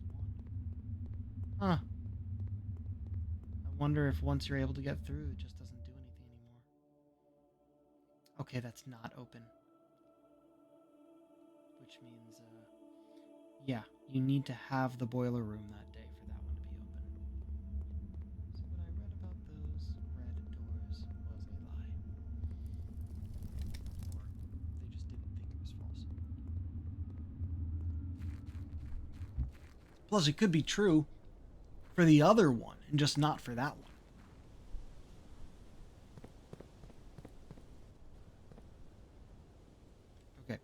one. Huh. I wonder if once you're able to get through, it just doesn't do anything anymore. Okay, that's not open. which means, yeah, you need to have the boiler room that day for that one to be open. So what I read about those red doors was a lie. Or they just didn't think it was false. Plus, it could be true for the other one and just not for that one. Okay.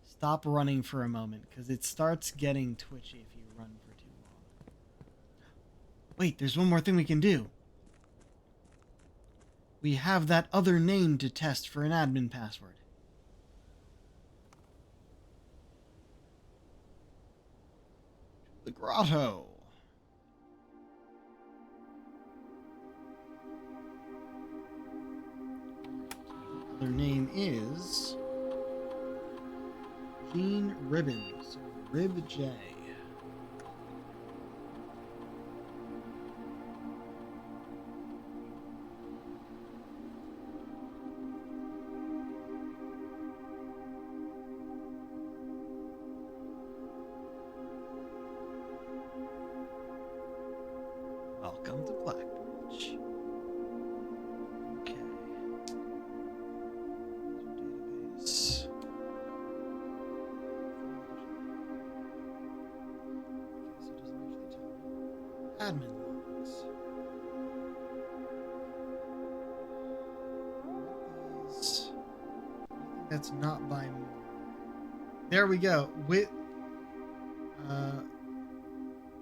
Stop running for a moment, because it starts getting twitchy if you run for too long. Wait, there's one more thing we can do. We have that other name to test for an admin password. The grotto. Their name is Jean Ribbons, Rib J. Welcome to Blackbridge. Okay. Database. Okay, so it doesn't actually tell me. Admin logs. These. I think that's not by more. There we go. With.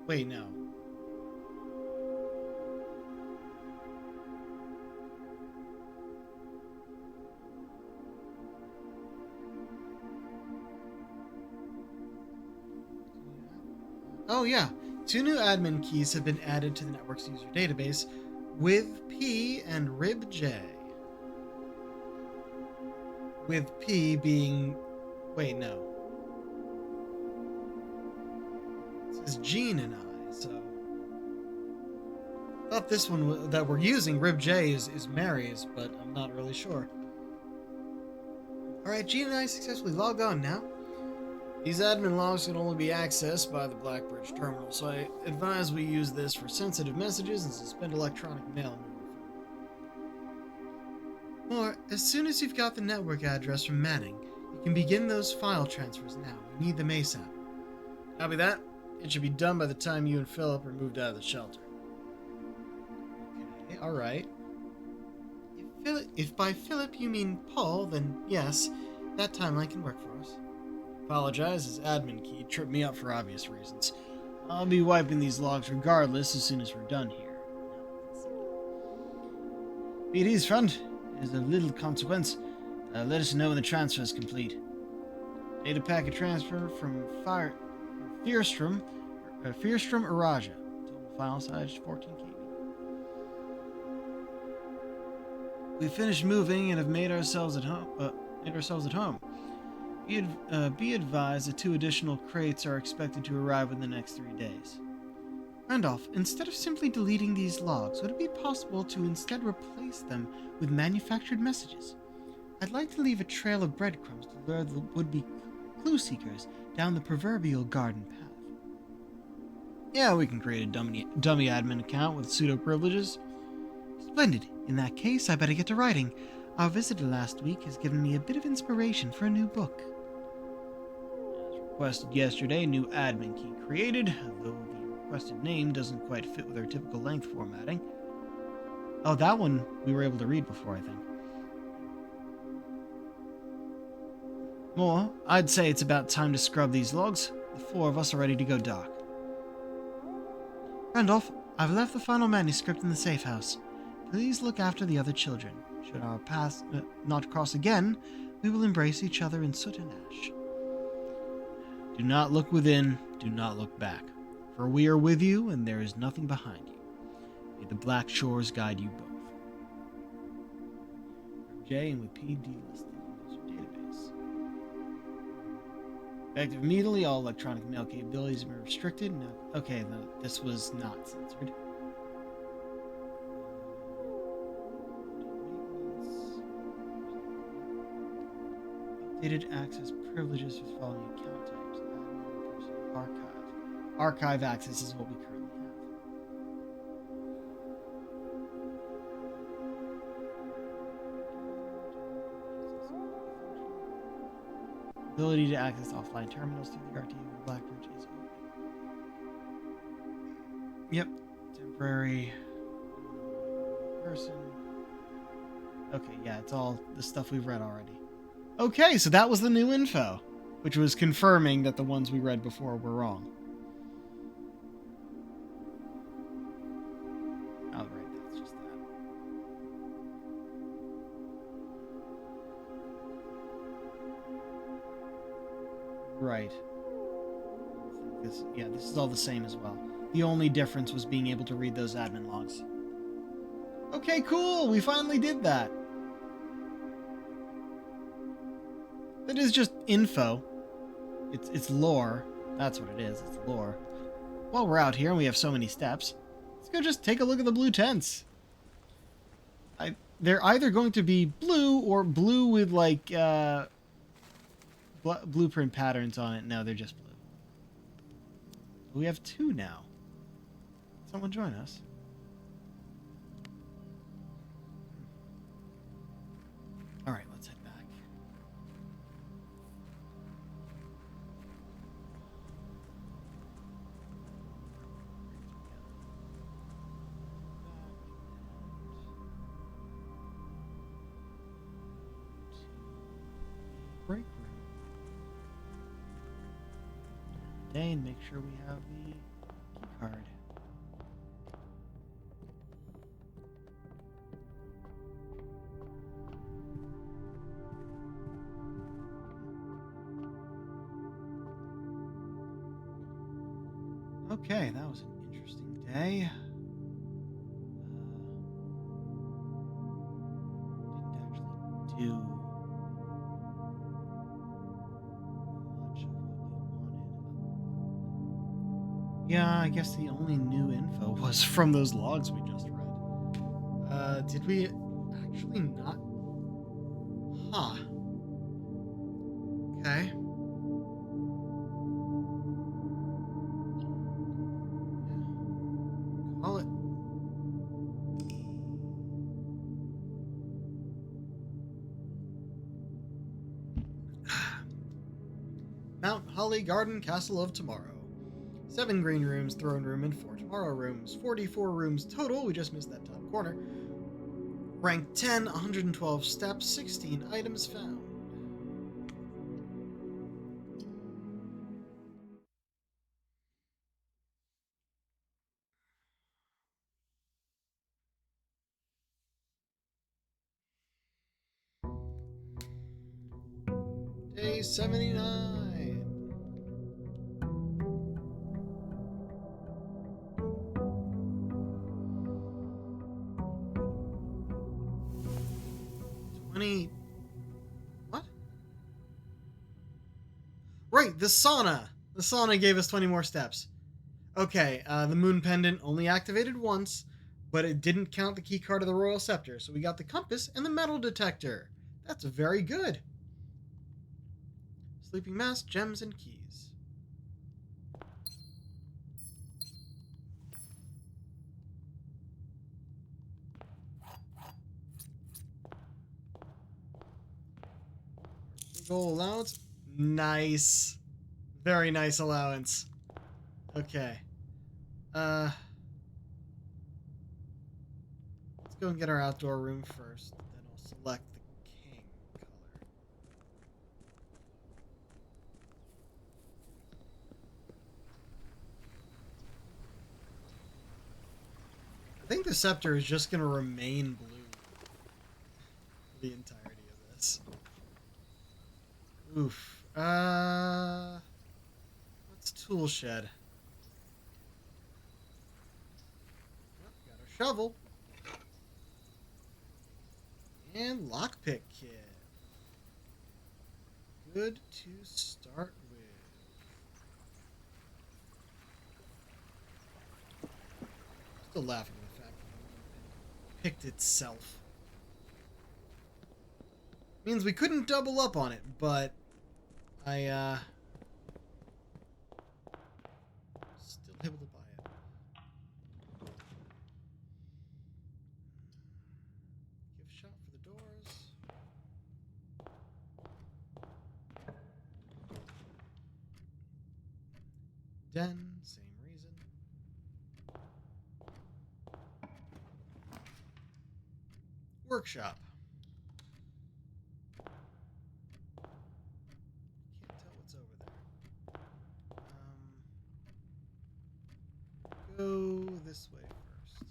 Wait, no. Oh yeah, 2 new admin keys have been added to the network's user database, with P and RibJ. With P being... Wait, no. It says Jean and I, so... I thought this one that we're using, RibJ, is Mary's, but I'm not really sure. Alright, Jean and I successfully logged on now. These admin logs can only be accessed by the Blackbridge terminal, so I advise we use this for sensitive messages and suspend electronic mail moving forward. Or, as soon as you've got the network address from Manning, you can begin those file transfers now. We need them ASAP. Copy that. It should be done by the time you and Philip are moved out of the shelter. Okay, alright. If by Philip you mean Paul, then yes, that timeline can work for us. Apologize, his admin key tripped me up for obvious reasons. I'll be wiping these logs regardless as soon as we're done here. Be at ease, friend. It is of little consequence. Let us know when the transfer is complete. Data packet transfer from Fierstrom Araja. Total file size 14 KB. We finished moving and have made ourselves at home. Be advised that 2 additional crates are expected to arrive in the next 3 days. Randolph, instead of simply deleting these logs, would it be possible to instead replace them with manufactured messages? I'd like to leave a trail of breadcrumbs to lure the would-be clue seekers down the proverbial garden path. Yeah, we can create a dummy admin account with pseudo privileges. Splendid. In that case, I better get to writing. Our visitor last week has given me a bit of inspiration for a new book. As requested yesterday, new admin key created, though the requested name doesn't quite fit with our typical length formatting. Oh, that one we were able to read before, I think. More, I'd say it's about time to scrub these logs. The 4 of us are ready to go dark. Randolph, I've left the final manuscript in the safe house. Please look after the other children. Should our paths not cross again, we will embrace each other in soot and ash. Do not look within, do not look back, for we are with you and there is nothing behind you. May the black shores guide you both. J and with PD listed in user database. Effective immediately, all electronic mail capabilities are restricted. No, okay, no, this was not censored. Updated access privileges for the following account types. Admin, personal, archive. Archive access is what we currently have. Ability to access offline terminals through the RTU and Blackbridge is open. Yep. Temporary person. Okay, yeah, it's all the stuff we've read already. Okay, so that was the new info, which was confirming that the ones we read before were wrong. Oh, right, that's just that. Right. This is all the same as well. The only difference was being able to read those admin logs. Okay, cool! We finally did that! That is just info. It's lore. That's what it is. It's lore. While we're out here and we have so many steps, let's go just take a look at the blue tents. They're either going to be blue or blue with like blueprint patterns on it. No, they're just blue. We have two now. Someone join us. All right, let's head back. Break room. Today, and make sure we have the key card. Okay, that was an interesting day. Didn't actually do much of what we wanted. Yeah, I guess the only new info was from those logs we just read. Did we actually not? Huh. Okay. Call it. Mount Holly Garden Castle of Tomorrow. 7 green rooms, throne room, and 4 tomorrow rooms. 44 rooms total. We just missed that top corner. Rank 10, 112 steps, 16 items found. Day 79. What? Right, the sauna. The sauna gave us 20 more steps. Okay, the moon pendant only activated once, but it didn't count the key card of the royal scepter, so we got the compass and the metal detector. That's very good. Sleeping mask, gems, and keys. Big ol' allowance. Nice. Very nice allowance. Okay. Let's go and get our outdoor room first. Then I'll select the king color. I think the scepter is just going to remain blue for the entirety of this. Oof. What's tool shed? Yep, got our shovel. And lockpick kit. Good to start with. Still laughing at the fact that it picked itself. Means we couldn't double up on it, but I still able to buy it. Gift shop for the doors. Den, same reason. Workshop. Can't tell what's over there. Go this way first.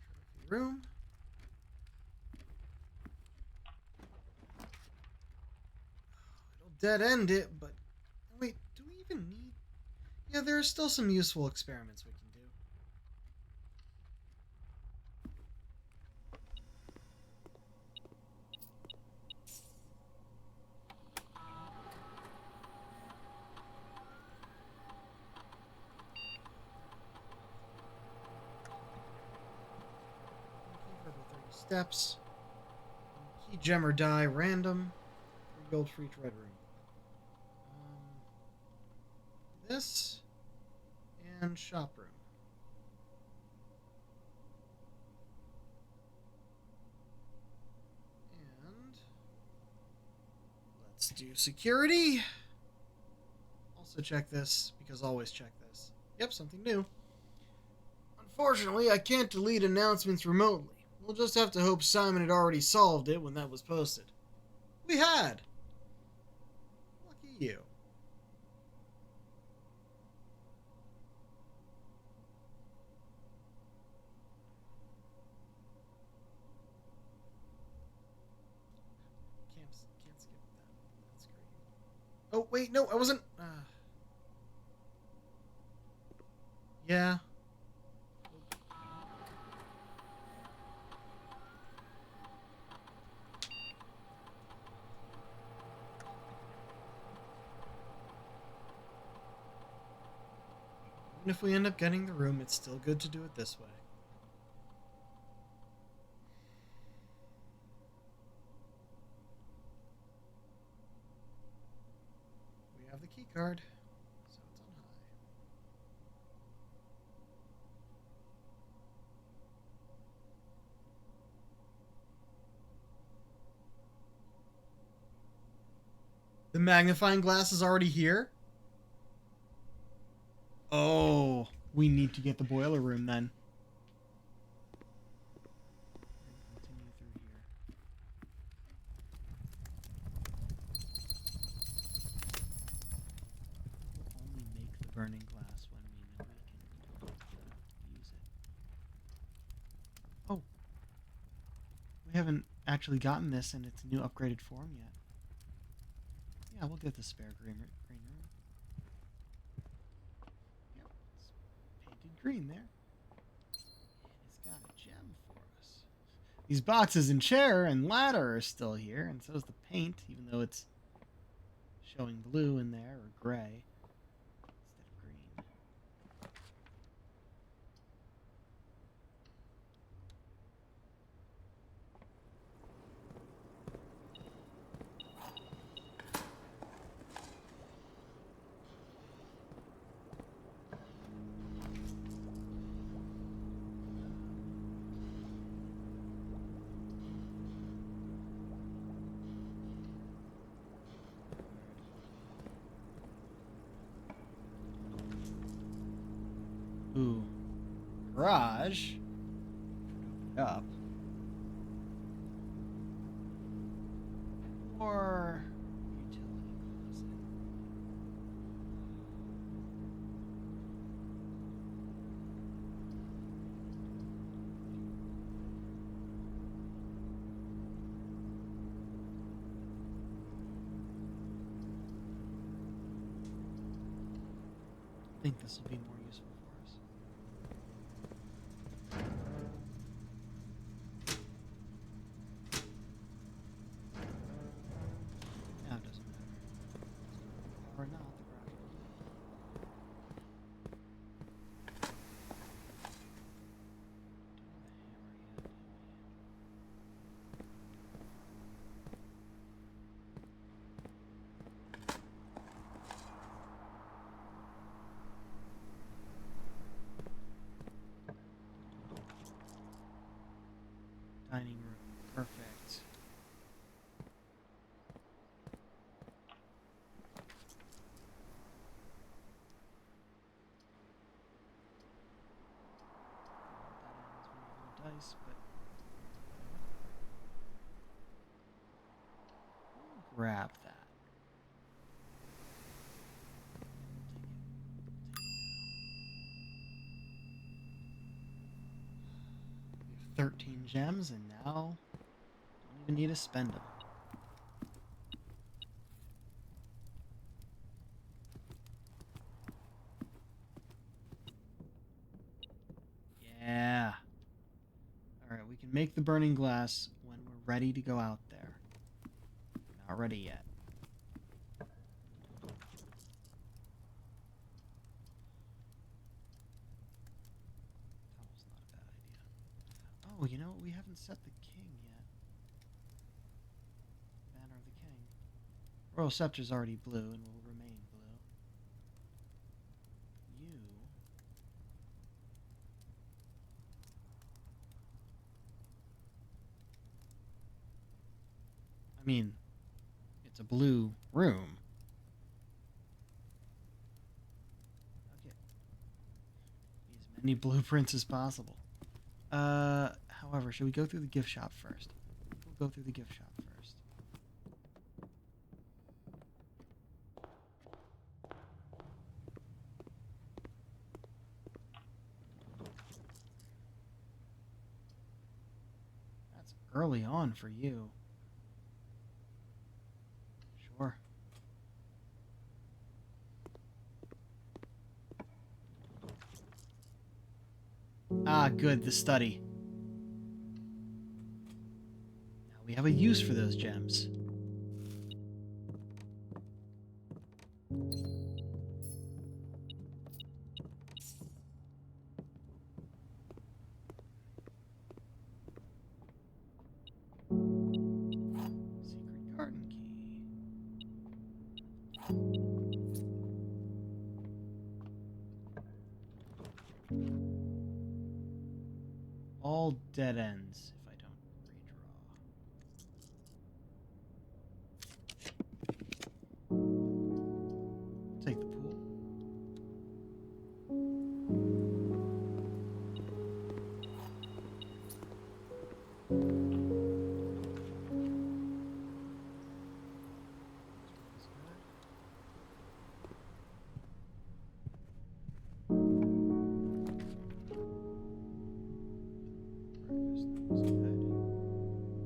Trophy room. It'll dead end it, but wait, do we even need? Yeah, there are still some useful experiments we can do. Purple 30 steps. Key gem or die random. 3 gold for each red room. This and shop room. And let's do security. Also check this, because always check this. Yep, something new. Unfortunately, I can't delete announcements remotely. We'll just have to hope Simon had already solved it when that was posted. We had! Lucky you. Can't skip that screen. Oh, wait, no, I wasn't... Yeah. Even if we end up getting the room, it's still good to do it this way. We have the key card, so it's on high. The magnifying glass is already here? Oh, we need to get the boiler room then. And continue through here. We'll only make the burning glass when we know we can use it. Oh, we haven't actually gotten this in its new upgraded form yet. Yeah, we'll get the spare green room. Yep, it's painted green there. And it's got a gem for us. These boxes and chair and ladder are still here, and so is the paint, even though it's showing blue in there, or gray, instead of green. Ooh. Garage. Open it up. Or utility closet. I think this will be more useful for us. Now it doesn't matter. Or not, the garage. Dining room. Perfect. That ends when you roll dice, but grab that. We have 13 gems, and now don't even need to spend them. Yeah. Alright, we can make the burning glass when we're ready to go out there. Not ready yet. That was not a bad idea. Oh, you know what? We haven't set the king yet. Banner of the king. Royal scepter's already blue and will remain blue. You... I mean, it's a blue room. Okay. Need as many blueprints as possible. However, should we go through the gift shop first? We'll go through the gift shop first. That's early on for you. Sure. Ah, good, the study. Now we have a use for those gems. Secret garden key. All dead ends if I don't redraw. Take the pool.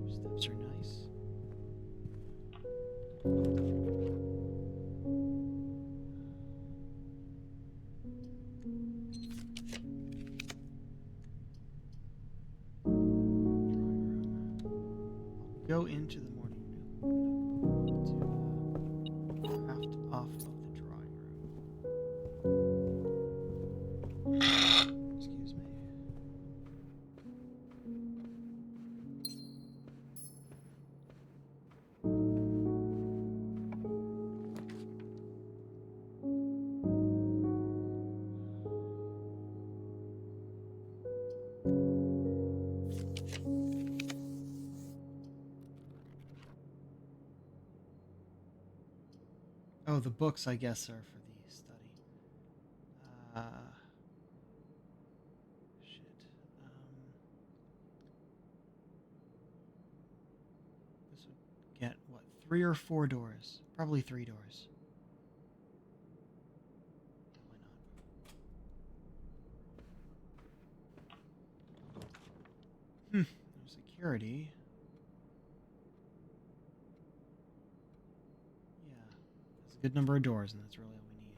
Steps are nice. Go into the morning nook to craft off of the drawing room. Excuse me. Oh, the books, I guess, are for the study. Shit. This would get, what, 3 or 4 doors? Probably 3 doors. Why not? No security. Yeah. That's a good number of doors, and that's really all we need.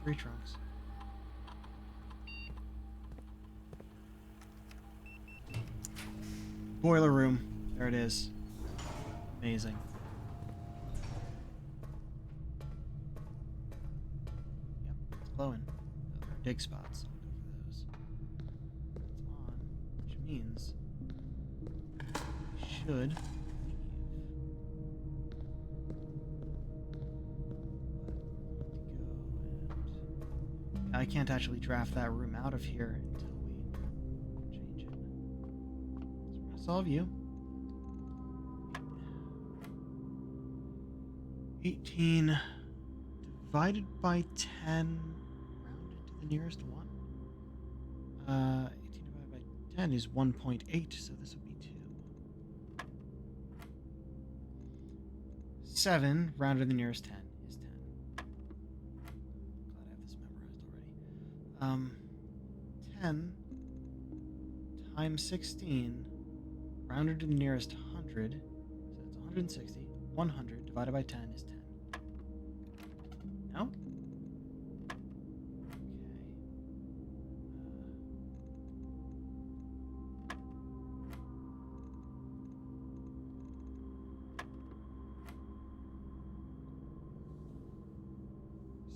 tree trunks. Boiler room. There it is. Amazing. Yep, it's glowing. Oh, there are dig spots. I'll go for those. It's on, which means we should leave. I can't actually draft that room out of here until we change it. So we're going to solve you. 18 divided by 10 rounded to the nearest 1. 18 divided by 10 is 1.8, so this would be 2. 7 rounded to the nearest 10 is 10. Glad I have this memorized already. 10 times 16 rounded to the nearest 100, so that's 160. 100 divided by 10 is 10. No? Okay.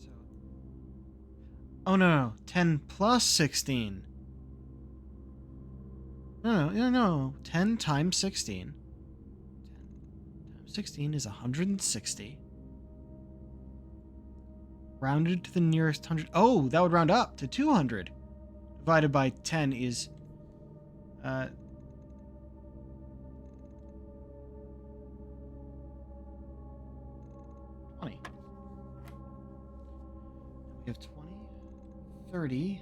So. Oh, no. 10 plus 16. No. 10 times 16. 16 is 160. Rounded to the nearest 100. Oh, that would round up to 200. Divided by 10 is 20. We have 20, 30.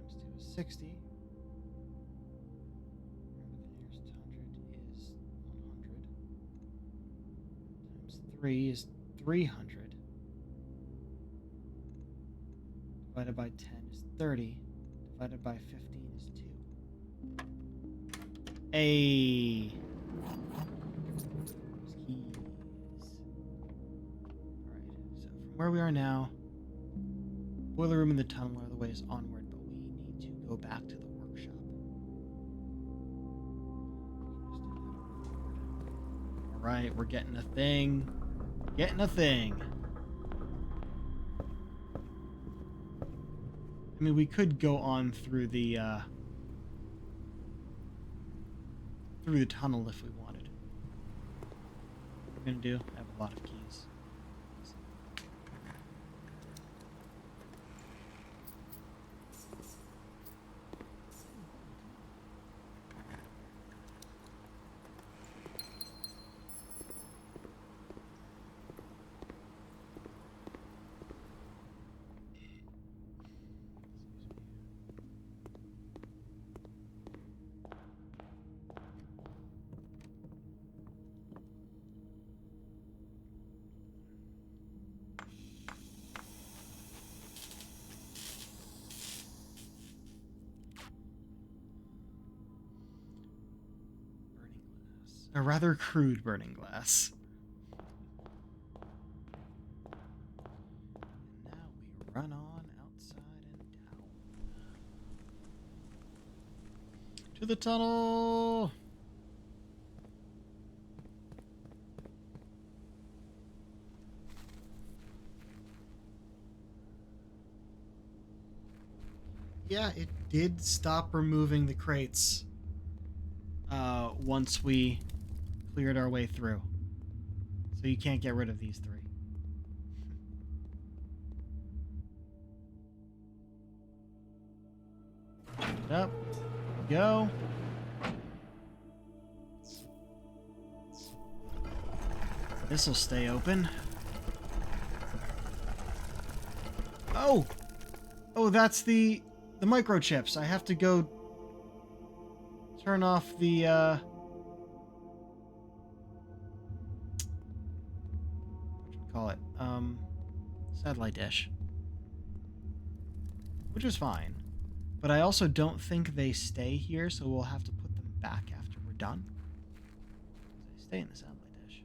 Times 2 is 60. 3 is 300. Divided by 10 is 30. Divided by 15 is 2. Hey. Keys. Alright, so from where we are now, boiler room and the tunnel are the ways onward, but we need to go back to the workshop. Alright, we're getting a thing. Getting a thing. I mean, we could go on through the tunnel if we wanted. What we're gonna do? I have a lot of keys. A rather crude burning glass. And now we run on outside and down. To the tunnel! Yeah, it did stop removing the crates once we cleared our way through. So you can't get rid of these 3. Up. Go. This'll stay open. Oh! Oh, that's the microchips. I have to go turn off the what should we call it? Satellite dish. Which is fine. But I also don't think they stay here, so we'll have to put them back after we're done. They stay in the satellite dish.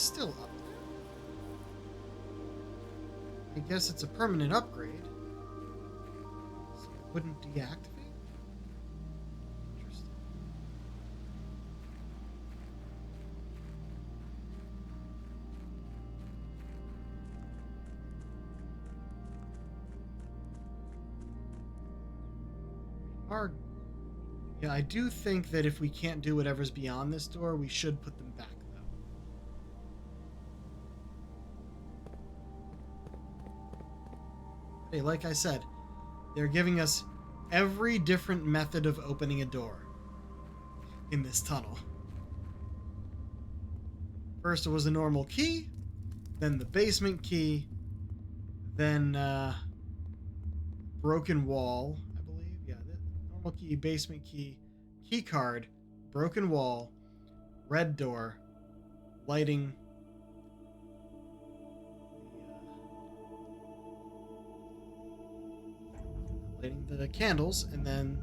still up there. I guess it's a permanent upgrade. So it wouldn't deactivate? Interesting. Yeah, I do think that if we can't do whatever's beyond this door, we should put them back, though. Hey, like I said, they're giving us every different method of opening a door in this tunnel. First it was a normal key, then the basement key, then broken wall, I believe. Yeah, the normal key, basement key, key card, broken wall, red door, lighting the candles, and then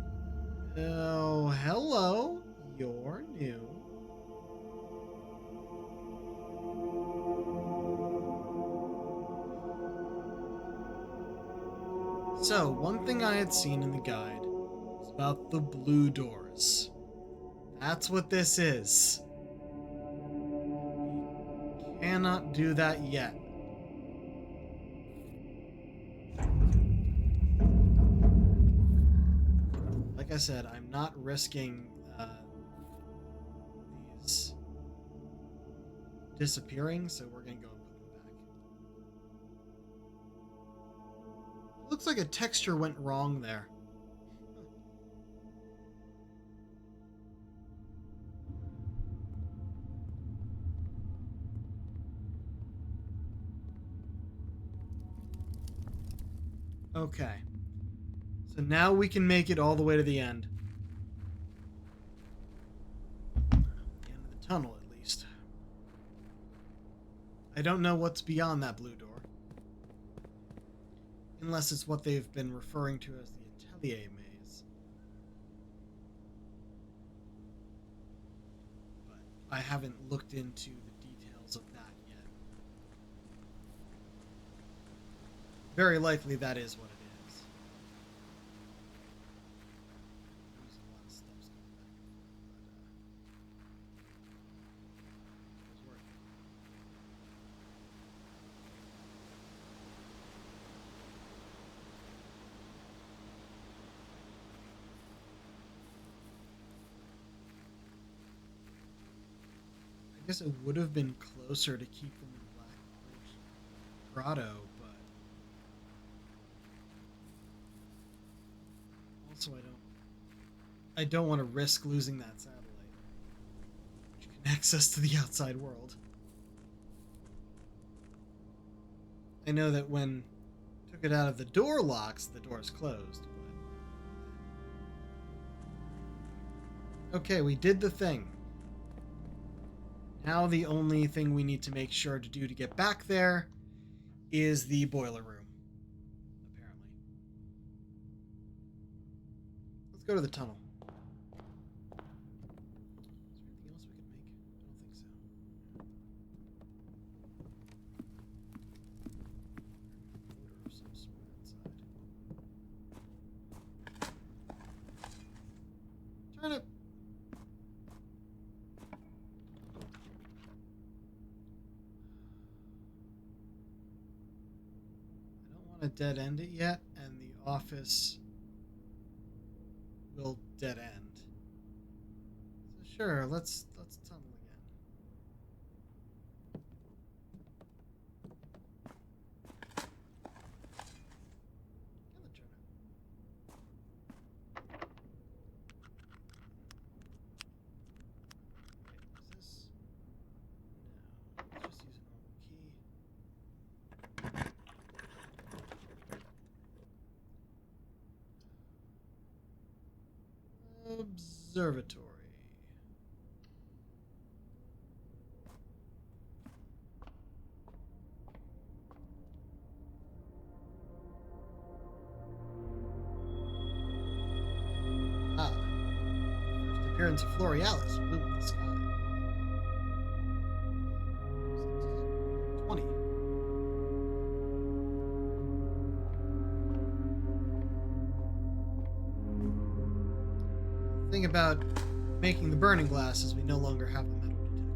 oh, hello, you're new. So, one thing I had seen in the guide was about the blue doors. That's what this is. We cannot do that yet. Like I said, I'm not risking these disappearing, so we're gonna go and put them back. Looks like a texture went wrong there. Okay. So now we can make it all the way to the end. The end of the tunnel, at least. I don't know what's beyond that blue door. Unless it's what they've been referring to as the Atelier Maze. But I haven't looked into the details of that yet. Very likely that is what it is. There's a lot of steps going back and forth, but it was worth it. I guess it would have been closer to keep them in Black Grotto, but also I don't want to risk losing that satellite, which connects us to the outside world. I know that when I took it out of the door locks, the door's closed, but okay, we did the thing. Now the only thing we need to make sure to do to get back there is the boiler room, apparently. Let's go to the tunnel. Is there anything else we could make? I don't think so. Odor of some sort inside. Turn it. To dead end it yet, and the office will dead end. So sure, let's tunnel again. Get the turn Wait, is this? No. Let's just use a normal key. Observatory. Ah. First appearance of Florealis, blue in the sky. thing about making the burning glass is we no longer have the metal detector.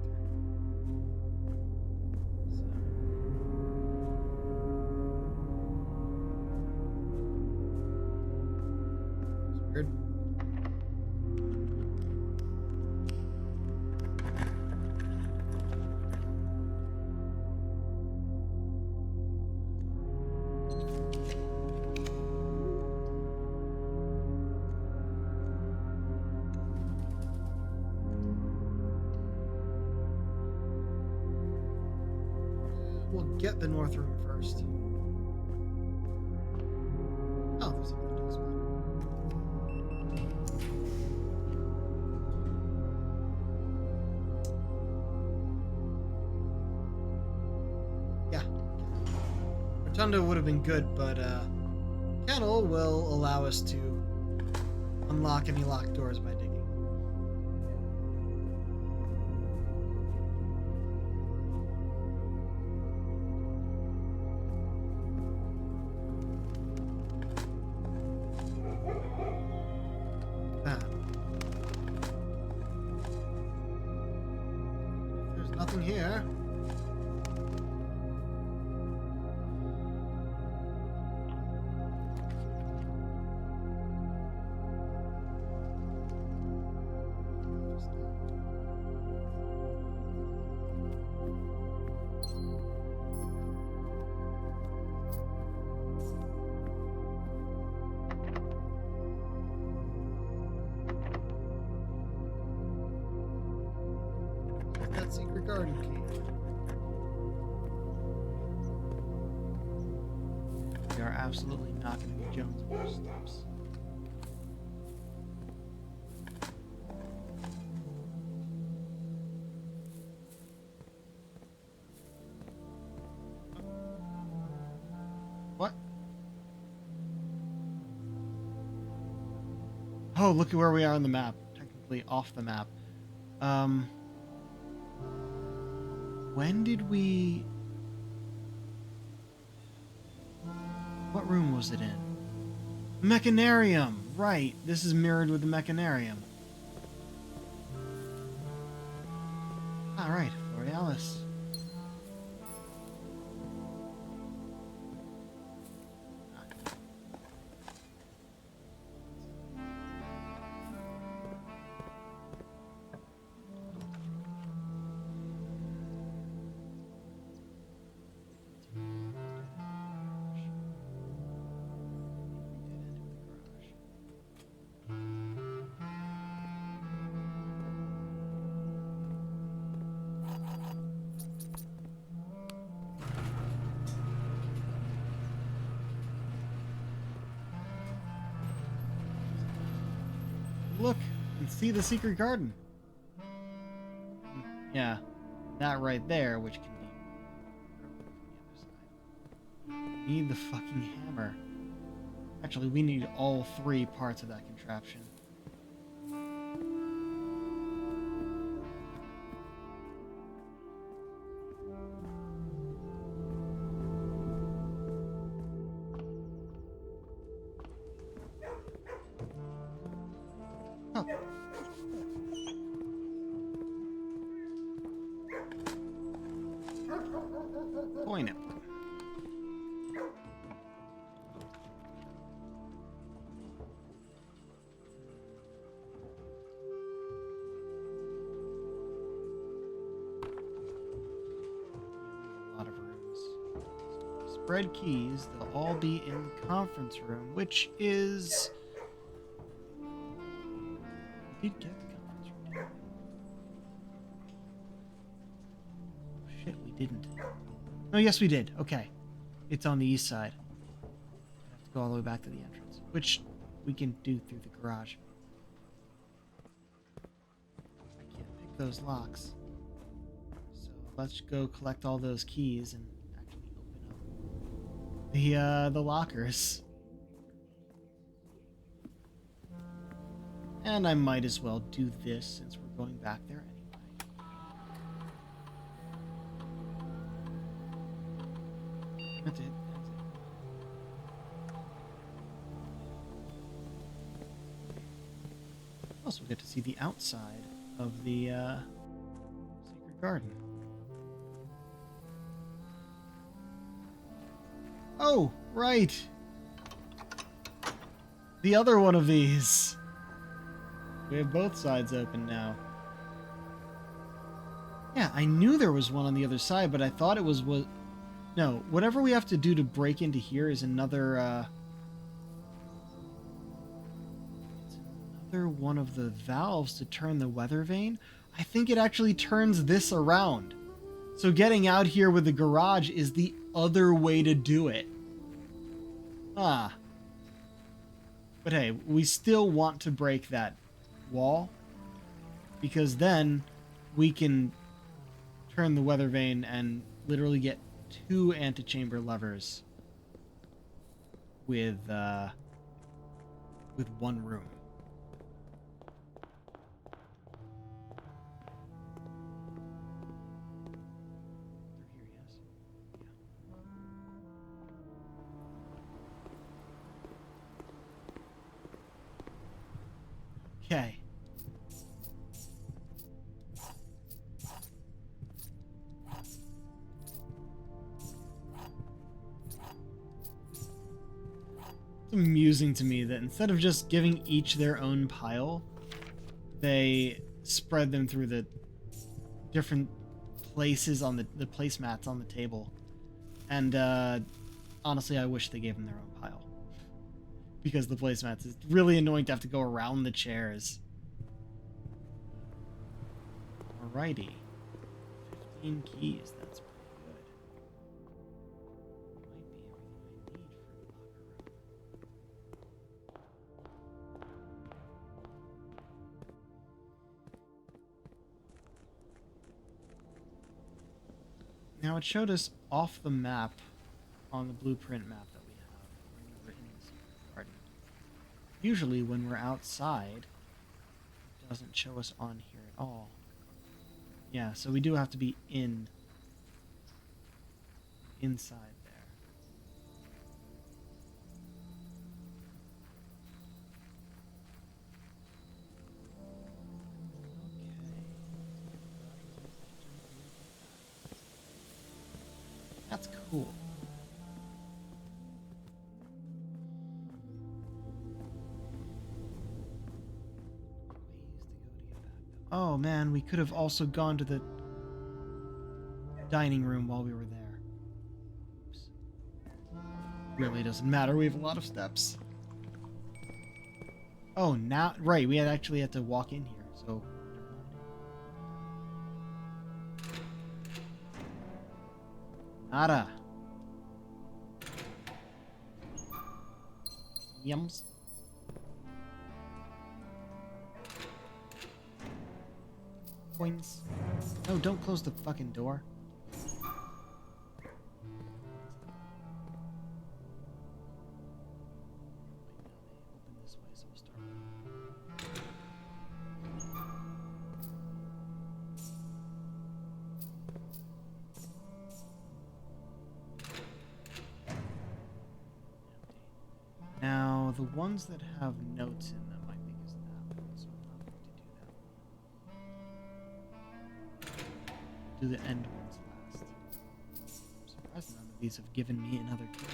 It's weird. We'll get the north room first. Oh, there's another dead spot. Yeah. Rotunda would have been good, but Kettle will allow us to unlock any locked doors by digging. There's nothing here. That secret garden key. We are absolutely not going to be Jones on our steps. What? Oh, look at where we are on the map. Technically off the map. When did we... What room was it in? Mechanarium! Right, this is mirrored with the Mechanarium. Alright, Borealis. Look and see the secret garden. Yeah, that right there, which can be from the other side. Need the fucking hammer. Actually, we need all three parts of that contraption. Oh. Coin it. A lot of rooms. Spread keys. They'll all be in the conference room, which is... We did get the conference room. Oh, shit, we didn't. Oh, yes, we did. Okay. It's on the east side. We have to go all the way back to the entrance, which we can do through the garage. I can't pick those locks. So let's go collect all those keys and actually open up the lockers. And I might as well do this since we're going back there anyway. That's it. Also, we'll get to see the outside of the secret garden. Oh, right. The other one of these. We have both sides open now. Yeah, I knew there was one on the other side, but I thought it was what. No, whatever we have to do to break into here is another. It's another one of the valves to turn the weather vane. I think it actually turns this around. So getting out here with the garage is the other way to do it. Ah. But hey, we still want to break that wall, because then we can turn the weather vane and literally get 2 antechamber levers with one room. Through here, yes. Yeah. Okay. It's amusing to me that instead of just giving each their own pile, they spread them through the different places on the placemats on the table. And honestly, I wish they gave them their own pile. Because the placemats is really annoying to have to go around the chairs. Alrighty. 15 keys, that's pretty good. Might be everything I need for the locker room. Now it showed us off the map on the blueprint map that we have when we were in the secret garden. Usually when we're outside, it doesn't show us on here at all. Yeah, so we do have to be inside there. Okay. That's cool. Oh man, we could have also gone to the dining room while we were there. Oops. Really doesn't matter, we have a lot of steps. Oh, now, right, we actually had to walk in here, so nada. Yums. Coins. No, don't close the fucking door. Open this way, so we'll start with. Now, the ones that have notes in them, I think, is that one, so I'm not going to do that one. Do the end ones last. I'm surprised none of these have given me another key.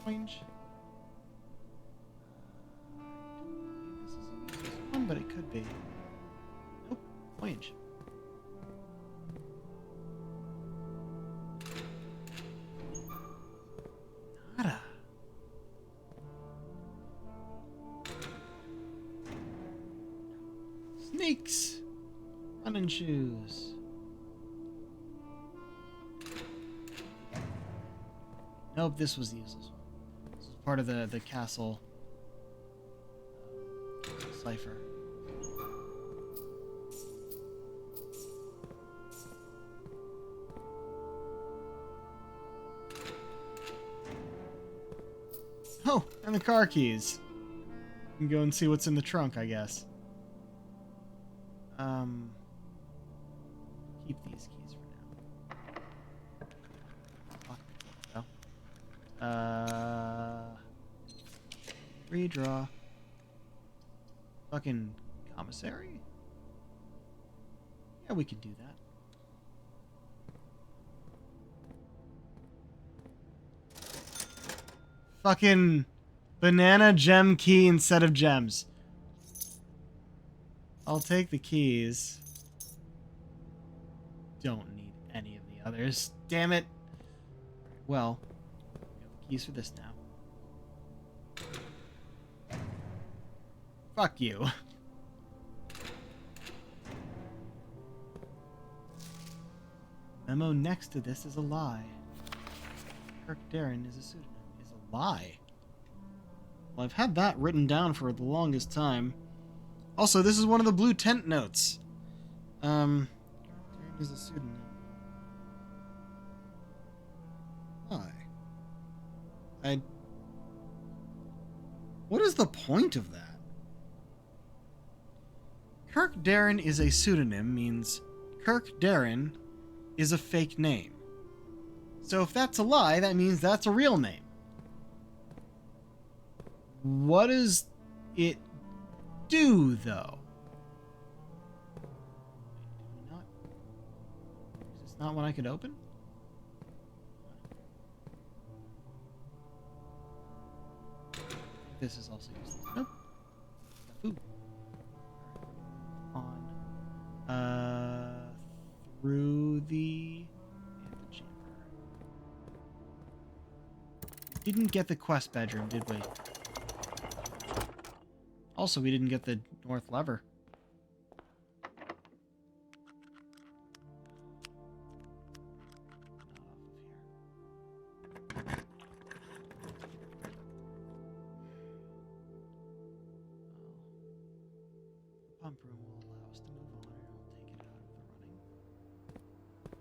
Orange. I don't believe this is the easiest one, but it could be. Nope. Orange. Nada. Snakes. Running shoes. Nope, this was the useless one. This was part of the castle cipher. Oh, and the car keys. You can go and see what's in the trunk, I guess. Keep these keys for now. Redraw. Fucking commissary? Yeah, we could do that. Fucking banana gem key instead of gems. I'll take the keys. Don't need any of the others. Damn it. Well, we have keys for this now. Fuck you. Memo next to this is a lie. Kirk Darren is a pseudonym. Is a lie. Well, I've had that written down for the longest time. Also, this is one of the blue tent notes. Darren is a pseudonym. Why? What is the point of that? Kirk Darren is a pseudonym means Kirk Darren is a fake name. So if that's a lie, that means that's a real name. What does it do, though? Is this not one I could open? This is also useless. Nope. Ooh. On. Through the chamber. We didn't get the quest bedroom, did we? Also, we didn't get the north lever. Pump room will allow us to move on, and it'll take it out of the running.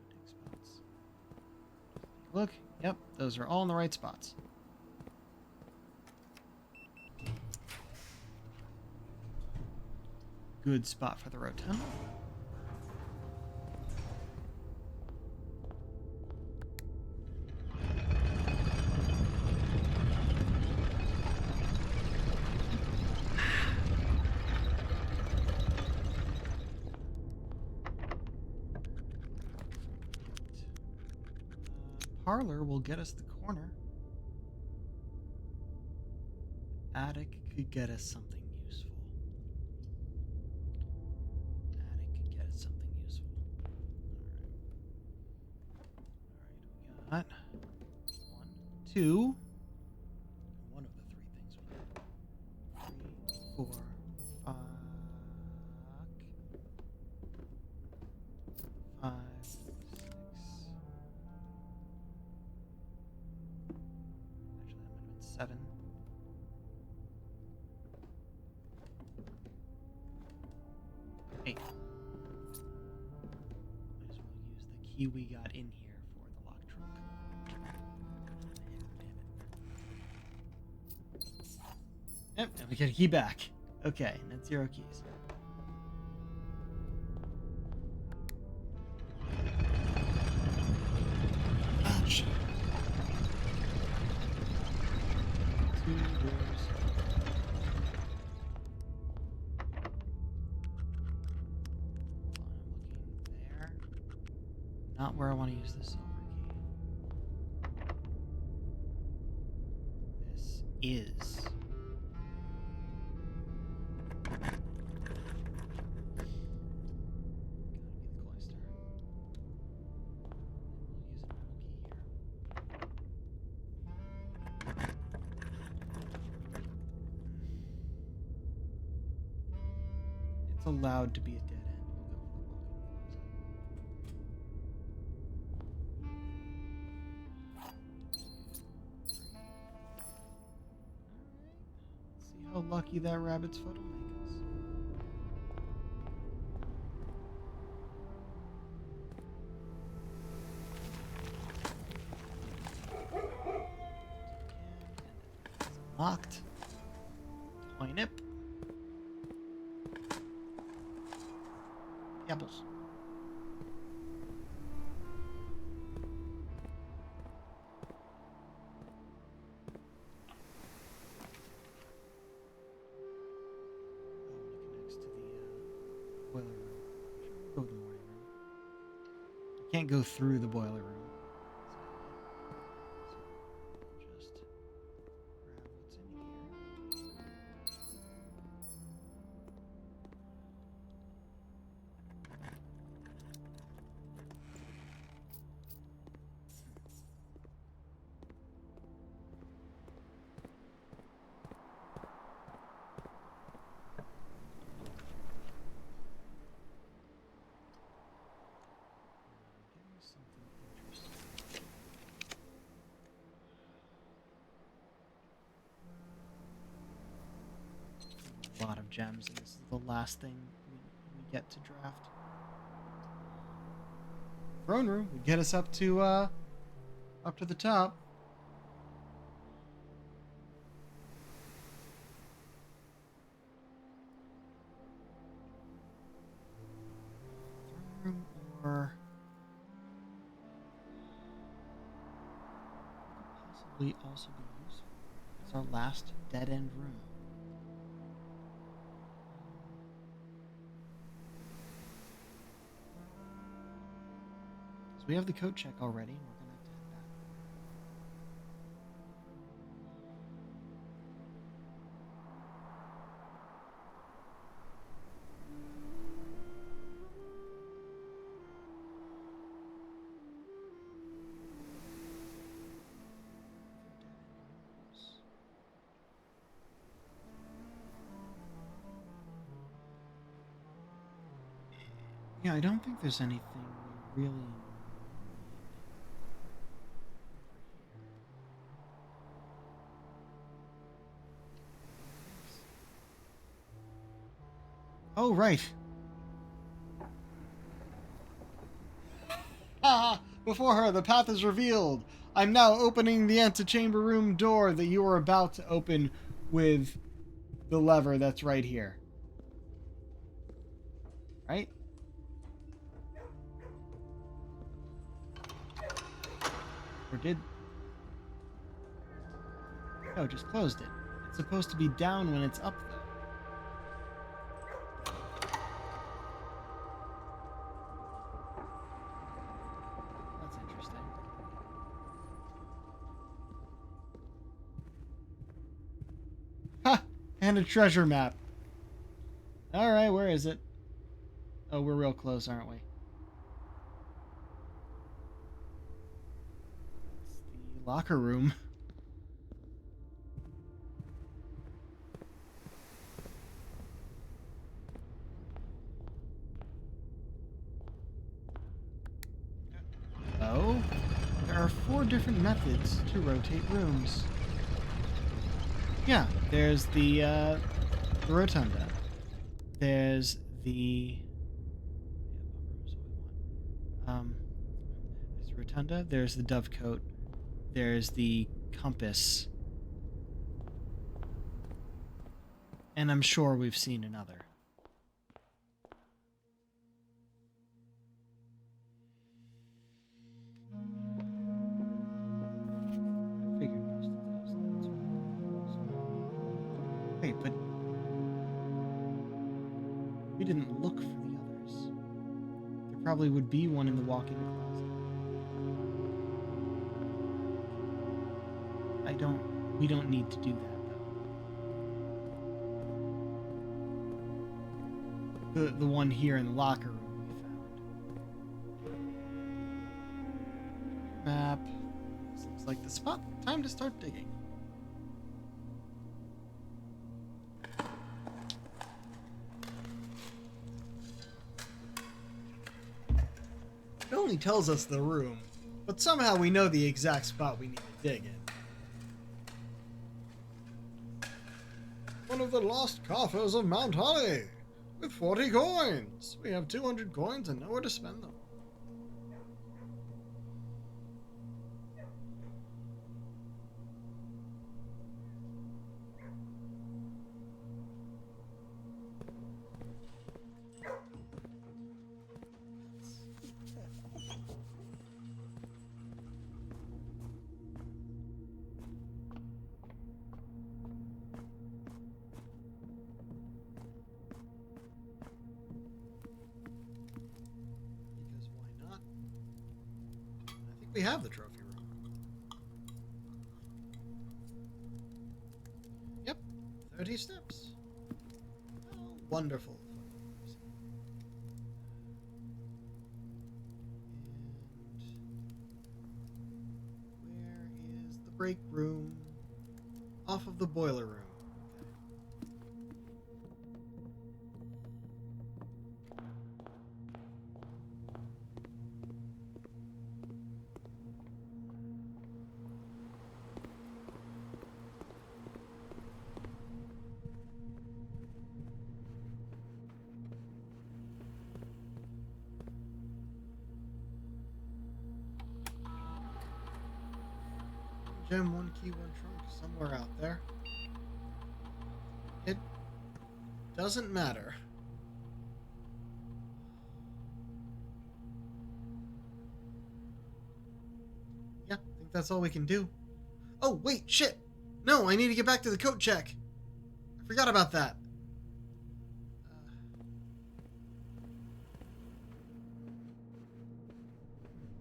Take spots. Take a look. Yep, those are all in the right spots. Good spot for the rotunda. Parlor will get us the corner. Attic could get us something useful. Attic could get us something useful. Alright, we got 1, 2. One of the 3 things we need. 3, 4, 5. 5, 6. Actually, that might have been 7. 8. Might as well use the key we got in here for the lock trunk. Yep, and we get a key back. Okay, and that's 0 keys. Ouch. 2 doors. Not where I want to use the silver key. This is. Gotta be the cloister. We'll use a normal key here. It's allowed to be a dead end. We'll go for the walk-in closet. How lucky that rabbit's foot will make us. Locked. Toy nip. Apples. can't go through the boiler room. Just grab what's in here. Something interesting. A lot of gems, and this is the last thing we get to draft. Throne room would get us up to the top. Throne room or possibly also be useful. It's our last dead end room. We have the coat check already. We're gonna have to head back. Yeah, I don't think there's anything we really. Oh, right. Ah! Before her, the path is revealed. I'm now opening the antechamber room door that you are about to open with the lever that's right here. Right? Or did... No, just closed it. It's supposed to be down when it's up, though. That's interesting. Ha! And a treasure map. Alright, where is it? Oh, we're real close, aren't we? It's the locker room. Oh, there are 4 different methods to rotate rooms. Yeah, there's the rotunda. There's the there's the rotunda. There's the dovecote. There's the compass. And I'm sure we've seen another. Figured most of those things were. Wait, but we didn't look for the others. There probably would be one in the walk-in closet. We don't need to do that, though. The one here in the locker room we found. Map. This looks like the spot. Time to start digging. It only tells us the room, but somehow we know the exact spot we need to dig in. One of the lost coffers of Mount Holly, with 40 coins. We have 200 coins and nowhere to spend them. We have the trophy room. Yep, 30 steps. Oh, wonderful. And where is the break room? Off of the boiler room. Gem, one key, one trunk, somewhere out there. It doesn't matter. Yeah, I think that's all we can do. Oh, wait, shit! No, I need to get back to the coat check. I forgot about that. Yeah, those all link together.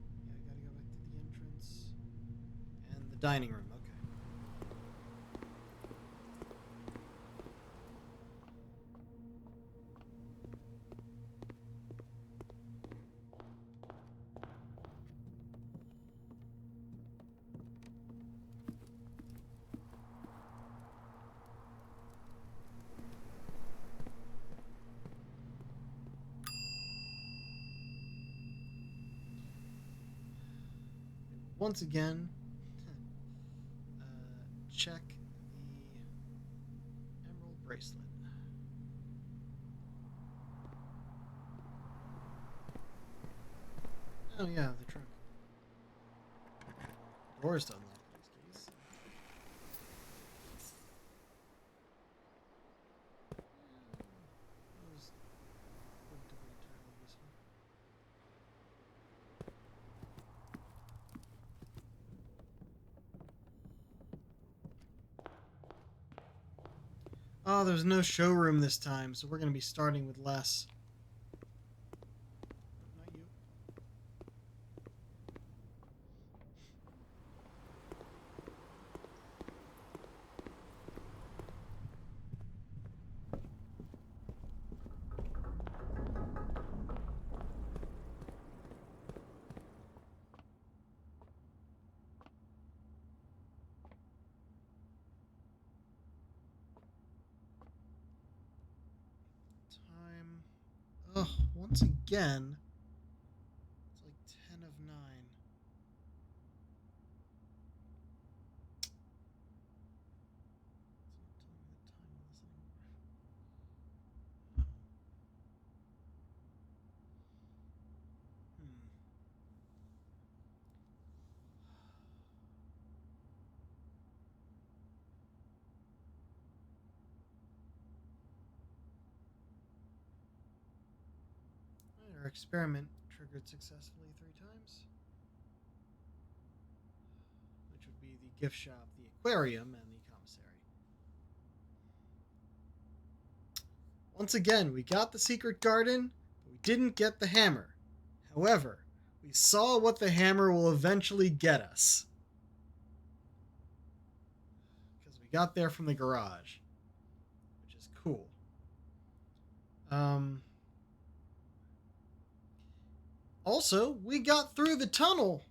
Yeah, I gotta go back to the entrance. And the dining room, okay. Once again, check the emerald bracelet. Oh yeah, the trunk. Doors to unlock these keys. Oh, there's no showroom this time, so we're going to be starting with less. Not you. Time. Ugh, once again. It's like 10 of 9. Our experiment triggered successfully 3 times. Which would be the gift shop, the aquarium, and the commissary. Once again, we got the secret garden, but we didn't get the hammer. However, we saw what the hammer will eventually get us. Because we got there from the garage. Which is cool. Also, we got through the tunnel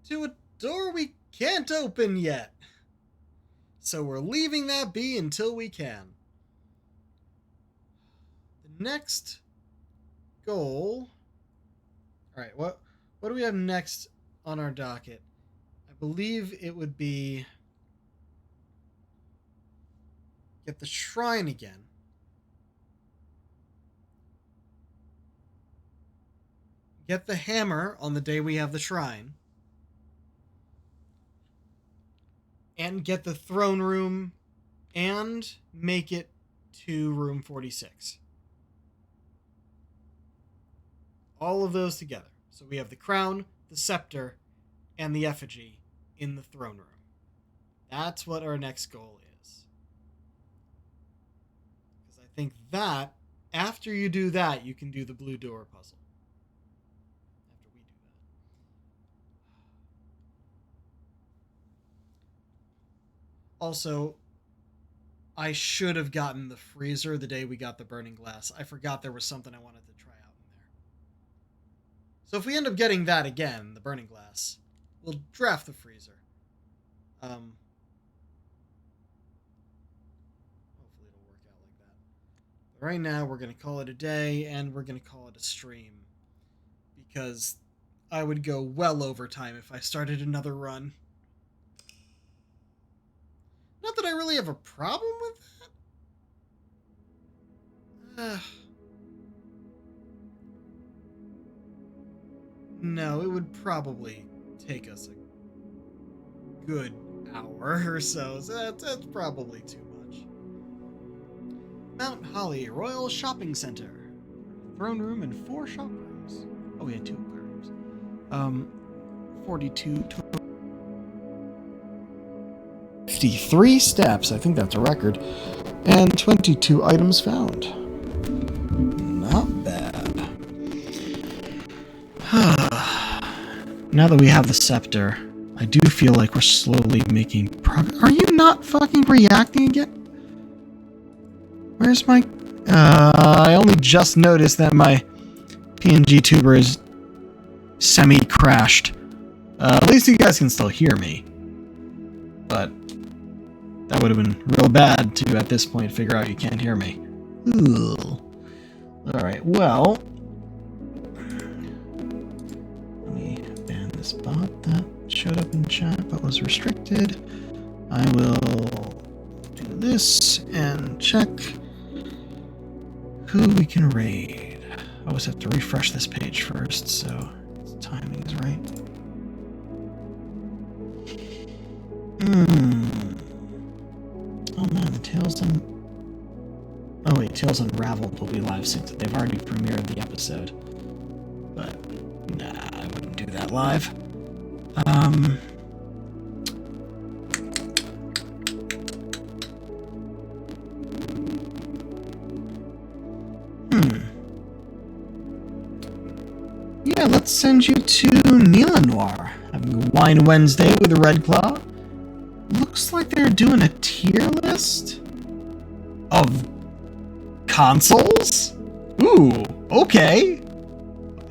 to a door we can't open yet. So we're leaving that be until we can. The next goal... Alright, what do we have next on our docket? I believe it would be... get the shrine again. Get the hammer on the day we have the shrine. And get the throne room and make it to room 46. All of those together. So we have the crown, the scepter, and the effigy in the throne room. That's what our next goal is. think that, after you do that, you can do the blue door puzzle. After we do that. Also, I should have gotten the freezer the day we got the burning glass. I forgot there was something I wanted to try out in there. So if we end up getting that again, the burning glass, we'll draft the freezer. Hopefully it'll work out like that. But right now, we're going to call it a day, and we're going to call it a stream. Because I would go well over time if I started another run. Not that I really have a problem with that. No, it would probably take us a good hour or so. That's probably too much. Mount Holly Royal Shopping Center. Throne room and 4 shop rooms. Oh, we had 2 aquariums. 42 total. 53 steps, I think that's a record, and 22 items found. Not bad. Now that we have the scepter, I do feel like we're slowly making progress. Are you not fucking reacting again? Where's my... I only just noticed that my PNG tuber is semi-crashed. At least you guys can still hear me. But that would have been real bad to, at this point, figure out you can't hear me. Ugh. Alright, well... Let me ban this bot that showed up in chat but was restricted. I will do this and check who we can raid. I always have to refresh this page first, so its timing is right. Oh man, the Tales Oh wait, Tales Unraveled will be live soon. They've already premiered the episode. But, nah, I wouldn't do that live. Yeah, let's send you to Nila Noir. Having a Wine Wednesday with a Red Claw. Looks like they're doing a tier list of consoles? Ooh, okay.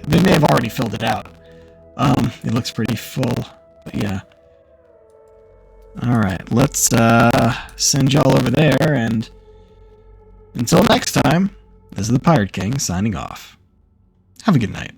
They may have already filled it out. It looks pretty full, but yeah. Alright, let's send y'all over there, and until next time, this is the Pirate King signing off. Have a good night.